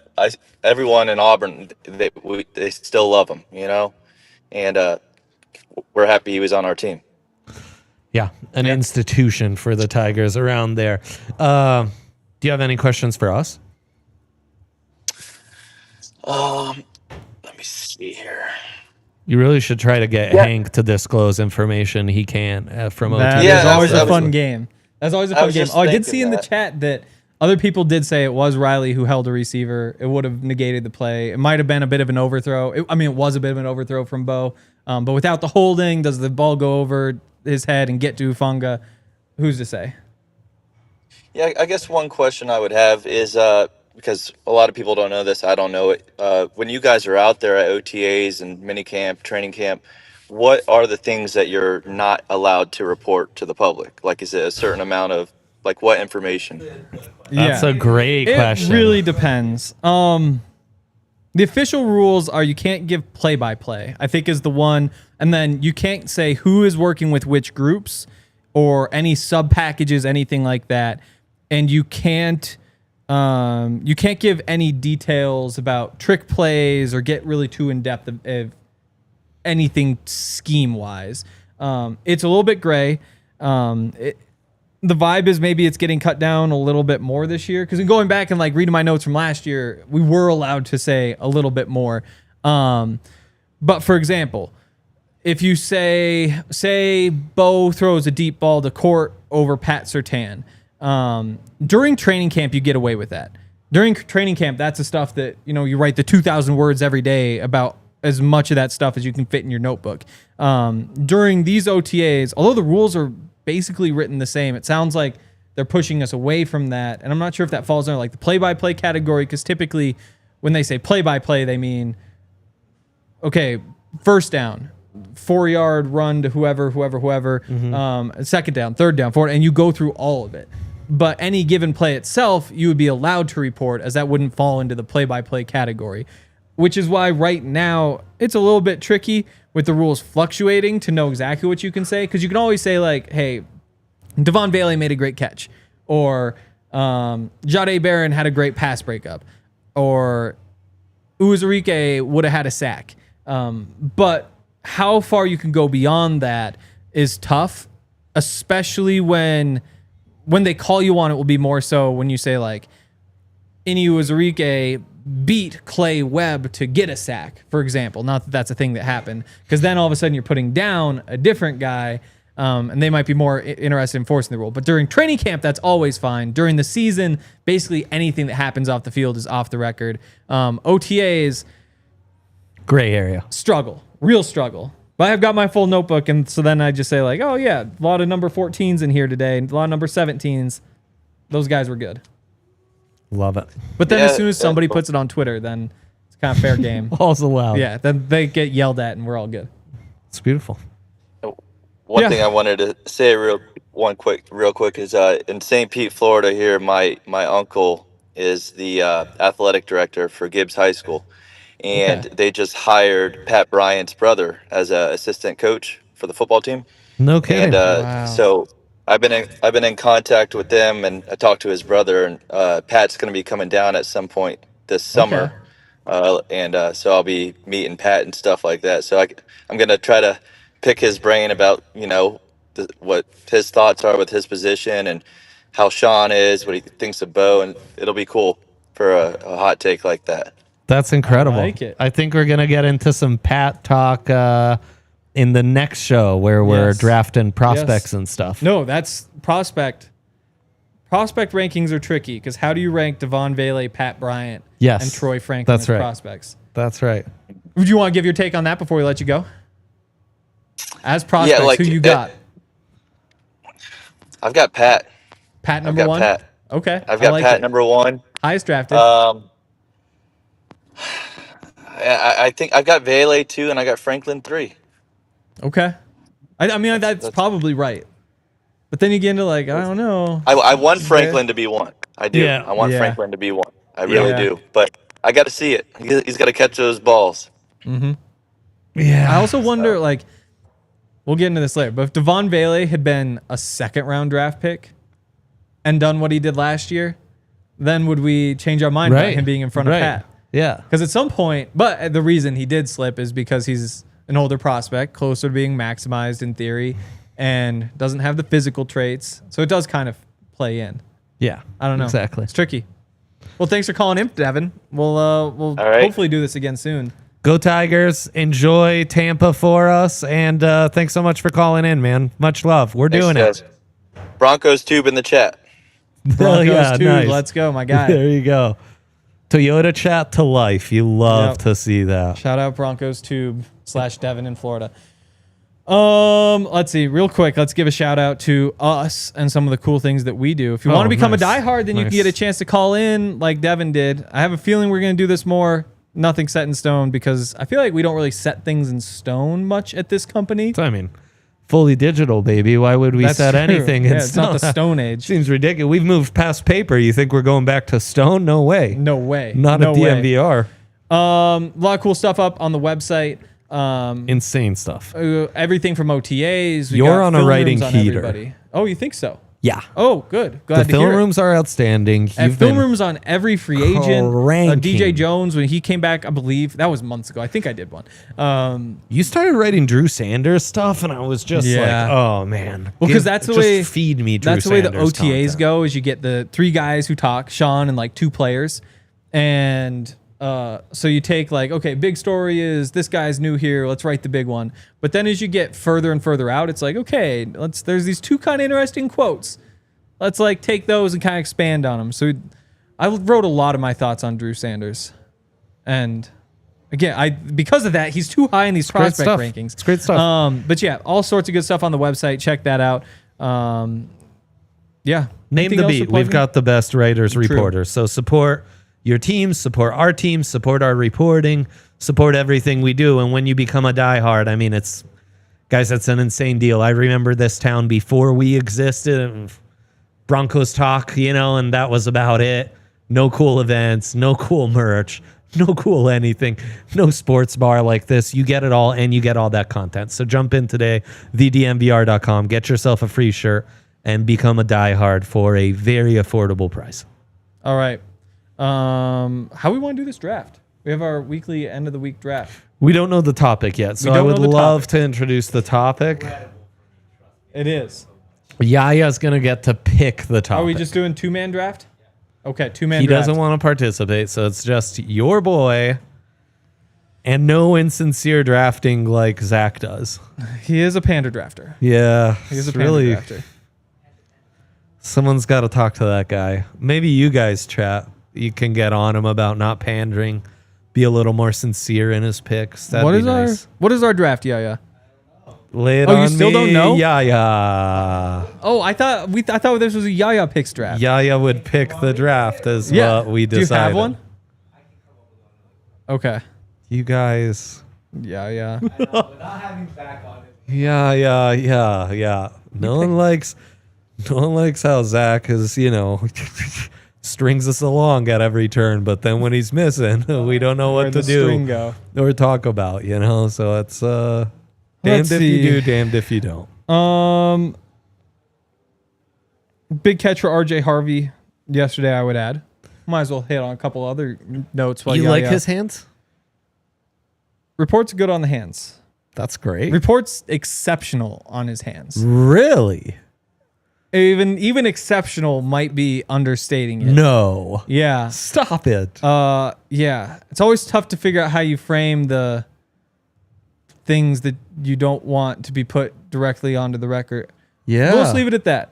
everyone in Auburn, they still love him, you know, and we're happy he was on our team. Yeah, an institution for the Tigers around there. Do you have any questions for us? Let me see here. You really should try to get Hank to disclose information he can from OTAs. That is always a fun game. That's always a fun game. Oh, I did see in the chat that other people did say it was Riley who held a receiver. It would have negated the play. It might have been a bit of an overthrow. It was a bit of an overthrow from Bo. But without the holding, does the ball go over his head and get to Hufanga? Who's to say? Yeah, I guess one question I would have is because a lot of people don't know this, I don't know it. When you guys are out there at OTAs and minicamp, training camp, what are the things that you're not allowed to report to the public? Like, is it a certain amount of, like, what information? That's a great question. It really depends. The official rules are you can't give play-by-play, I think is the one. And then you can't say who is working with which groups or any sub-packages, anything like that. And you can't give any details about trick plays or get really too in-depth of anything scheme-wise. It's a little bit gray. The vibe is maybe it's getting cut down a little bit more this year. Because in going back and like reading my notes from last year, we were allowed to say a little bit more. But for example, if you say Bo throws a deep ball to Court over Pat Surtain, during training camp, you get away with that. During training camp, that's the stuff that, you know, you write the 2,000 words every day about as much of that stuff as you can fit in your notebook. During these OTAs, although the rules are basically written the same, it sounds like they're pushing us away from that. And I'm not sure if that falls under like the play-by-play category, because typically when they say play-by-play, they mean, okay, first down, 4-yard run to whoever, second down, third down, fourth, and you go through all of it. But any given play itself, you would be allowed to report, as that wouldn't fall into the play-by-play category, which is why right now it's a little bit tricky with the rules fluctuating to know exactly what you can say, because you can always say like, hey, Devon Bailey made a great catch, or Jahdae Barron had a great pass breakup, or Uwazurike would have had a sack. But how far you can go beyond that is tough, especially when they call you on it will be more so when you say like, Ini Uwazurike beat Clay Webb to get a sack, for example. Not that that's a thing that happened, because then all of a sudden you're putting down a different guy, and they might be more interested in enforcing the rule. But during training camp, that's always fine. During the season, basically anything that happens off the field is off the record. OTAs, gray area. Struggle, real struggle. But I've got my full notebook, and so then I just say like, oh yeah, a lot of number 14s in here today, a lot of number 17s. Those guys were good. Love it. But then as soon as somebody puts it on Twitter, then it's kind of fair game. All's allowed. Yeah, then they get yelled at, and we're all good. It's beautiful. One thing I wanted to say real quick is in St. Pete, Florida here, my uncle is the athletic director for Gibbs High School, and they just hired Pat Bryant's brother as an assistant coach for the football team. No kidding. And so I've been in contact with them, and I talked to his brother, and Pat's going to be coming down at some point this summer, and so I'll be meeting Pat and stuff like that. So I'm going to try to pick his brain about what his thoughts are with his position and how Sean is, what he thinks of Bo, and it'll be cool for a hot take like that. That's incredible. I like it. I think we're gonna get into some Pat talk in the next show where we're drafting prospects and stuff. No, that's prospect. Prospect rankings are tricky because how do you rank Devon Vele, Pat Bryant, and Troy Franklin as prospects? That's right. Would you want to give your take on that before we let you go? As prospects, who you got? I've got Pat. Pat number one? Pat. Okay. I've got Pat number one. Highest drafted. I think I've got Vele 2 and I got Franklin 3. Okay. I mean, that's probably right. But then you get into like, I don't know. I want Franklin to be 1. I do. Yeah. I want Franklin to be 1. I really do. But I got to see it. He's got to catch those balls. Mm-hmm. Yeah. I also wonder, like, we'll get into this later, but if Devon Vele had been a second-round draft pick and done what he did last year, then would we change our mind about him being in front of Pat? Yeah. Because at some point, but the reason he did slip is because he's an older prospect, closer to being maximized in theory, and doesn't have the physical traits. So it does kind of play in. Yeah. I don't know. Exactly. It's tricky. Well, thanks for calling in, Devin. We'll hopefully do this again soon. Go Tigers. Enjoy Tampa for us. And thanks so much for calling in, man. Much love. We're doing it. Broncos Tube in the chat. Broncos Tube. Nice. Let's go, my guy. There you go. Toyota chat to life. You love to see that. Shout out Broncos Tube / Devin in Florida. Let's see, real quick. Let's give a shout out to us and some of the cool things that we do. If you want to become a diehard, then you can get a chance to call in like Devin did. I have a feeling we're going to do this more. Nothing set in stone because I feel like we don't really set things in stone much at this company. I mean, fully digital, baby. Why would we set anything in stone? It's not the Stone Age. Seems ridiculous. We've moved past paper. You think we're going back to stone? No way. No way. Not a DNVR. A lot of cool stuff up on the website. Insane stuff. Everything from OTAs. You're on a writing heater. Oh, you think so? Yeah. Oh, good. Glad the to hear film rooms are outstanding. Film rooms on every free agent. Cranking. DJ Jones, when he came back, I believe, that was months ago. I think I did one. You started writing Drew Sanders stuff, and I was just like, oh, man. Well, because that's the way... feed me Drew Sanders. That's the way the OTAs go, is you get the 3 guys who talk, Sean and like 2 players. And... so you take like, okay, big story is this guy's new here. Let's write the big one. But then as you get further and further out, it's like, okay, there's these 2 kind of interesting quotes. Let's like take those and kind of expand on them. So I wrote a lot of my thoughts on Drew Sanders. And again, because of that, he's too high in these prospect rankings. It's great stuff. But yeah, all sorts of good stuff on the website. Check that out. Yeah. Name the beat. We've got the best writers, reporters. So support your teams, support our teams, support our reporting, support everything we do. And when you become a diehard, I mean, guys, that's an insane deal. I remember this town before we existed. Broncos talk, and that was about it. No cool events, no cool merch, no cool anything, no sports bar like this. You get it all, and you get all that content. So jump in today, thednvr.com, get yourself a free shirt, and become a diehard for a very affordable price. All right. How we want to do this draft? We have our weekly end of the week draft. We don't know the topic yet, so I would love to introduce the topic. It is. Yaya's going to get to pick the topic. Are we just doing 2-man draft? Okay, 2-man He draft. doesn't want to participate, so it's just your boy and no insincere drafting like Zach does. He is a panda drafter. Yeah. He is a it's panda really, drafter. Someone's got to talk to that guy. Maybe you guys chat. You can get on him about not pandering. Be a little more sincere in his picks. That'd be nice. What is our draft, Yaya? Lay it on you still me, don't know? Yaya. Oh, I thought this was a Yaya picks draft. Yaya would pick the draft as what we decided. Do you have one? Okay. You guys. Yeah. Yeah. No one likes how Zach is, strings us along at every turn, but then when he's missing, we don't know what to do or talk about, so it's damned if you do, damned if you don't. Big catch for RJ Harvey yesterday, I would add. Might as well hit on a couple other notes. You like his hands? Reports good on the hands. That's great. Reports exceptional on his hands. Really? Even exceptional might be understating it. No. Yeah. Stop it. Yeah. It's always tough to figure out how you frame the things that you don't want to be put directly onto the record. Yeah. We'll just leave it at that.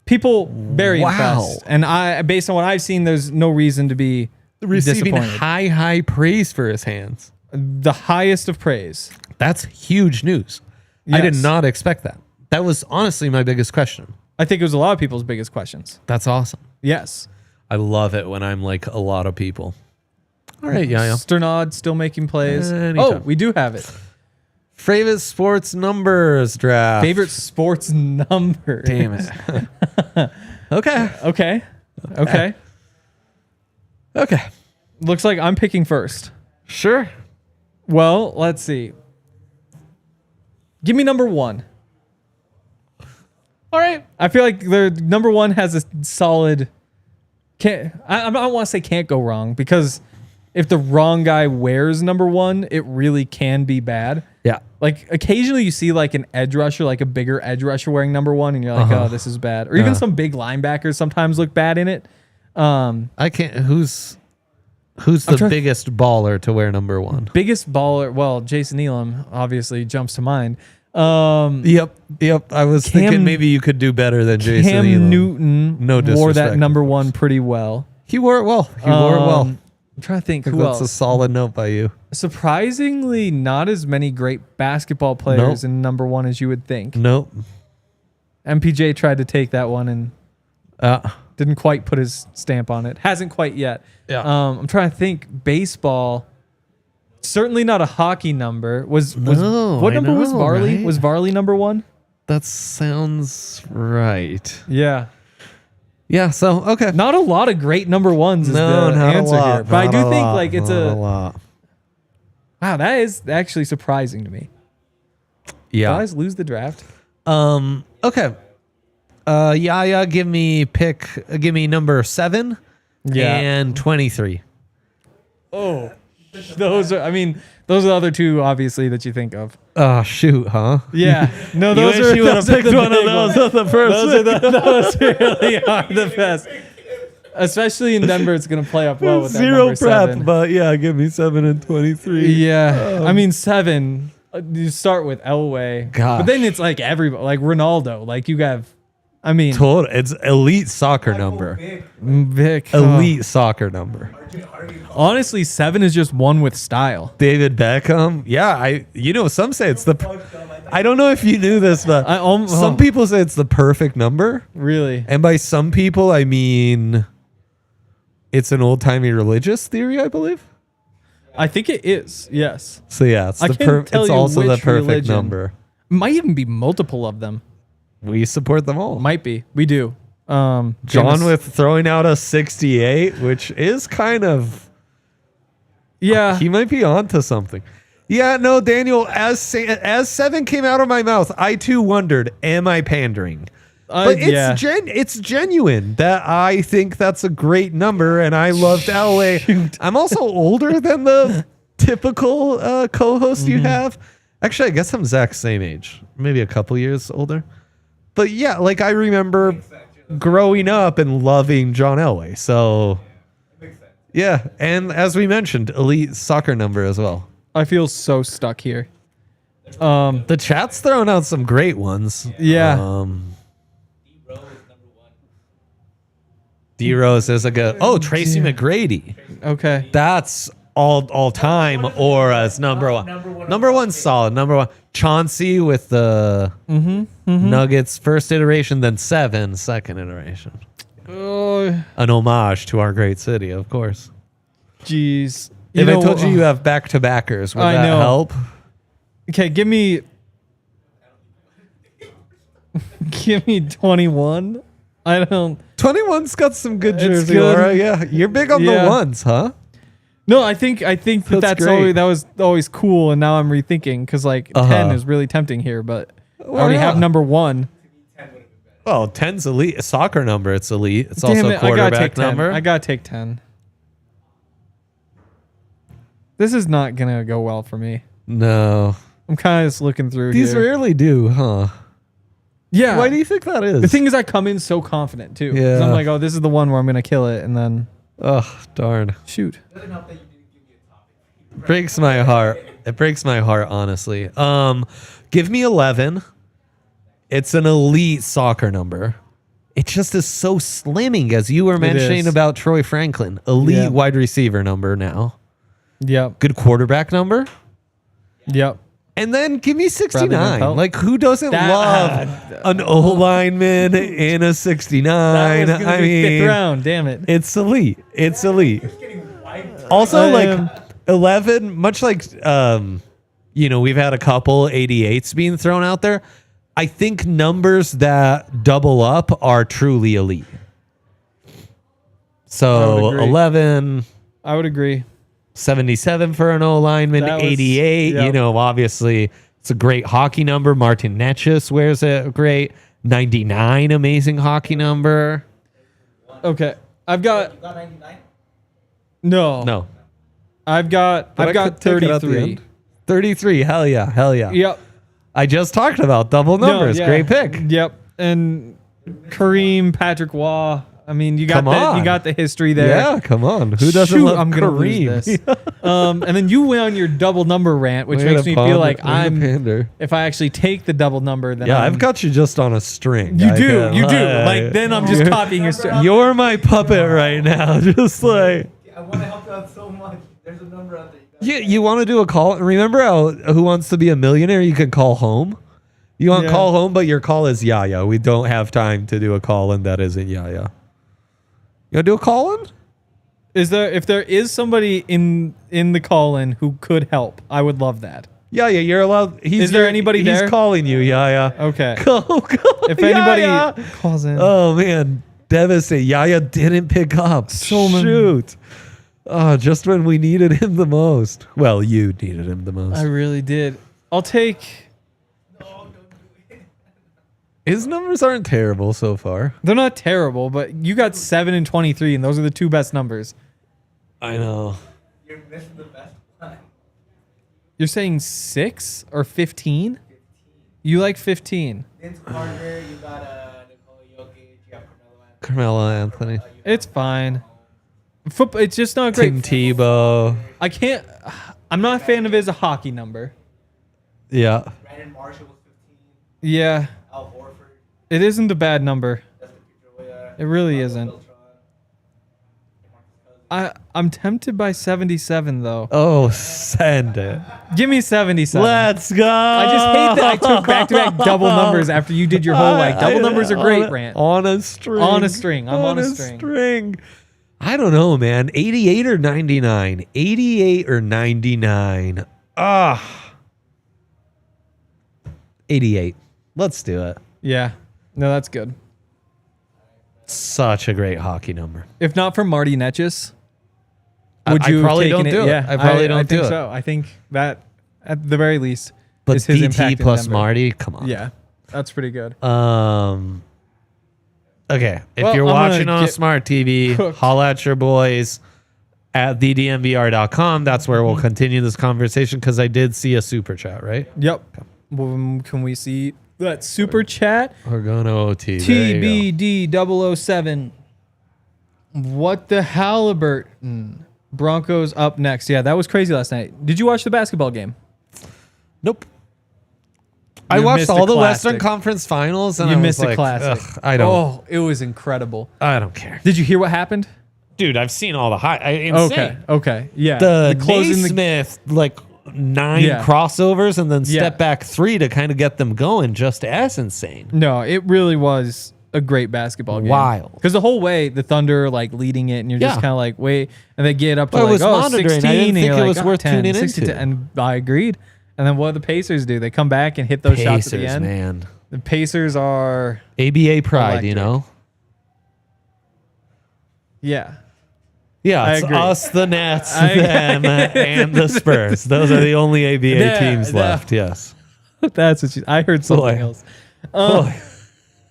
People very impressed. And based on what I've seen, there's no reason to be receiving disappointed. high praise for his hands. The highest of praise. That's huge news. Yes. I did not expect that. That was honestly my biggest question. I think it was a lot of people's biggest questions. That's awesome. Yes. I love it when I'm like a lot of people. All right, Yaya. Sternod still making plays. Anytime. Oh, we do have it. Favorite sports numbers draft. Favorite sports number. Damn it. Okay. Okay. Looks like I'm picking first. Sure. Well, let's see. Give me number 1. All right. I feel like the number 1 has a solid. I don't want to say can't go wrong, because if the wrong guy wears number 1, it really can be bad. Yeah. Like occasionally you see like an edge rusher, like a bigger edge rusher wearing number 1, and you're like, oh, this is bad. Or even some big linebackers sometimes look bad in it. I can't. Who's the biggest baller to wear number 1? Biggest baller? Well, Jason Elam obviously jumps to mind. Yep. I was thinking maybe you could do better than Jason Elam. Cam Newton wore that number 1 pretty well. He wore it well. I'm trying to think who else. That's a solid note by you. Surprisingly, not as many great basketball players in number 1 as you would think. Nope. MPJ tried to take that one and didn't quite put his stamp on it. Hasn't quite yet. Yeah. I'm trying to think. Baseball, certainly not a hockey number. What number was Varley? Right? Was Varley number 1? That sounds right. Yeah. Yeah, so, okay. Not a lot of great number 1s is the answer here. But I do think like it's a lot. Wow, that is actually surprising to me. Yeah. Guys lose the draft. Okay. Yaya, give me number 7 and 23. Oh. Those are the other 2 obviously that you think of. Oh, shoot, huh? Yeah. No, those you are you would have picked one of those at the first. Those really are the best. Especially in Denver, it's going to play up well with that Zero number prep, 7. but yeah, give me 7 and 23. Yeah. I mean, 7, you start with Elway. Gosh. But then it's like everybody, like Ronaldo. Like you have, I mean. Total, it's elite soccer number. Vic. Elite soccer number. Honestly, 7 is just one with style. David Beckham. Yeah, some say it's I don't know if you knew this, but some people say it's the perfect number. Really? And by some people, I mean it's an old-timey religious theory, I believe. I think it is, yes. So yeah, it's also the perfect number. Might even be multiple of them. We support them all. Might be. We do. John with throwing out a 68, which is kind of... Yeah. He might be onto something. Yeah, no, Daniel, as 7 came out of my mouth, I too wondered, am I pandering? But it's genuine that I think that's a great number, and I loved Elway. I'm also older than the typical co-host you have. Actually, I guess I'm Zach's same age, maybe a couple years older. But yeah, like I remember growing up and loving John Elway. So yeah, and as we mentioned, elite soccer number as well. I feel so stuck here. The chat's throwing out some great ones. Yeah. D-Rose is a good. Oh, Tracy McGrady. Okay. That's all time or as number one. Number one's solid. Number one. Chauncey with the Nuggets first iteration, then 7 second iteration. An homage to our great city, of course. Jeez. If I told you have back-to-backers, would that help? Okay, give me 21. I don't. 21's got some good jersey good. aura. Yeah, you're big on the ones, huh? No, I think that's always, that was always cool, and now I'm rethinking because 10 is really tempting here, but I already have number 1. Well, 10's elite. A soccer number, it's elite. It's Damn also it, a quarterback number. I gotta take 10. This is not gonna go well for me. No. I'm kind of just looking through These here. rarely do, huh? Yeah. Why do you think that is? The thing is, I come in so confident too. Yeah. I'm like, oh, this is the one where I'm gonna kill it, and then oh, darn. shoot. Breaks my heart. It breaks my heart, honestly. Give me 11. It's an elite soccer number. It just is so slimming, as you were mentioning about Troy Franklin. Elite wide receiver number now. Yep. Good quarterback number. Yep. And then give me 69. Like, who doesn't love an O-lineman in a 69? That was gonna be 5th round. Damn it. It's elite. It's elite. Also, 11, much like, we've had a couple 88s being thrown out there. I think numbers that double up are truly elite. So 11. I would agree. 77 for an O-lineman, 88. Yep. Obviously, it's a great hockey number. Martin Netchus wears it great. 99, amazing hockey number. Okay. I've got 99? No. I've got 33. 33, hell yeah. Yep. I just talked about double numbers. No, yeah. Great pick. Yep. And Kareem, Patrick Waugh. I mean, you got the history there. Yeah, come on. Who doesn't love I'm gonna lose this. And then you went on your double number rant, which makes me feel like if I actually take the double number, then I've got you just on a string. You do. Like then I'm just copying your string. You're my puppet right now. Just like I want to help you out so much. There's a number out there. You want to do a call? Remember how Who Wants to Be a Millionaire? You could call home. You want to call home, but your call is Yaya. We don't have time to do a call in that isn't Yaya. You want to do a call in? If there is somebody in the call in who could help, I would love that. Yeah, you're allowed. Is there anybody there? He's calling you, Yaya. Okay. Go. If anybody calls in. Oh man, devastated. Yaya didn't pick up. Shoot. Oh, just when we needed him the most. Well, you needed him the most. I really did. I'll take. No, don't do it. His numbers aren't terrible so far. They're not terrible, but you got 7 and 23, and those are the 2 best numbers. I know. You're missing the best one. You're saying 6 or 15? 15. You like 15. Vince Carter, you got Nicole Jokic, you have Carmelo Anthony. It's fine. Football, it's just not great. Tim Tebow. I'm not a fan of his hockey number. Yeah. Brandon Marshall was 15. Yeah. Al Horford. It isn't a bad number. It really isn't. I'm tempted by 77 though. Oh, send it. Give me 77. Let's go. I just hate that I took back-to-back double numbers after you did your whole double numbers are great rant. On a string. On a string. I'm on a string. I don't know, man. 88 or 99? 88 or 99? 88. Let's do it. Yeah. No, that's good. Such a great hockey number. If not for Marty Netchus, would you I probably taken don't do it? Yeah, I probably don't do think it. so. I think that at the very least But is his DT impact in plus Denver. Marty, come on. Yeah, that's pretty good. Okay, if Well, you're I'm gonna watching on a get smart TV, cooked. holla at your boys at thednvr.com. That's where we'll continue this conversation because I did see a super chat, right? Yep. Can we see that super chat? We're going to OT. There you go. TBD 007. What the Halliburton? Broncos up next. Yeah, that was crazy last night. Did you watch the basketball game? Nope. I You watched missed a all the classic. Western Conference Finals, and You I was missed a like, classic. "Ugh, I don't. Oh, it was incredible. I don't care, Did you hear what happened? dude. I've seen all the insane. Okay. Yeah. The closing Naismith, like 9 Yeah. crossovers and then Yeah. step back 3 to kind of get them going, just as insane. No, it really was a great basketball game. Wild. Because the whole way, the Thunder like leading it, and you're just Yeah. kind of like, wait, and they get up to Well, I like, was monitoring. I 16, didn't and think you're it like, was worth 10, tuning 60 into. And I agreed. And then what do the Pacers do? They come back and hit those shots at the Pacers, end. man. The Pacers are, ABA pride, you Electric. know? yeah. Yeah, I it's agree. us, the Nets, them, and the Spurs. Those are the only ABA Yeah, teams yeah. left, yes. That's what I heard something Boy. else. Boy.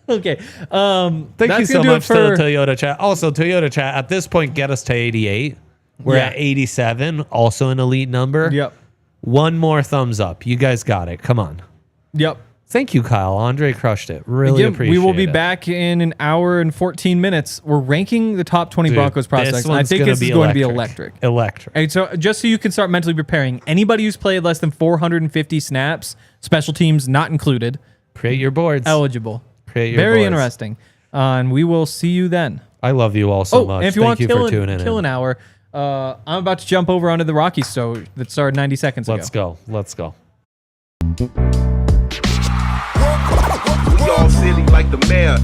Okay. Thank That's you so gonna do it much to the Toyota chat. Also, Toyota chat, at this point, get us to 88. We're Yeah. at 87, also an elite number. Yep. One more thumbs up. You guys got it. Come on. Yep. Thank you, Kyle. Andre crushed it. Really Again, appreciate we it. will be back in an hour and 14 minutes. We're ranking the top 20 Dude, Broncos prospects. this And I one's think gonna this is be going to be electric. Electric. And so just so you can start mentally preparing, anybody who's played less than 450 snaps, special teams not included, Create your boards. eligible. Create your Very boards. interesting. And we will see you then. I love you all so much. and if you Thank want you for to tuning kill in. an hour, I'm about to jump over onto the Rockies show that started 90 seconds Let's ago. go. Let's go. We all silly like the mayor.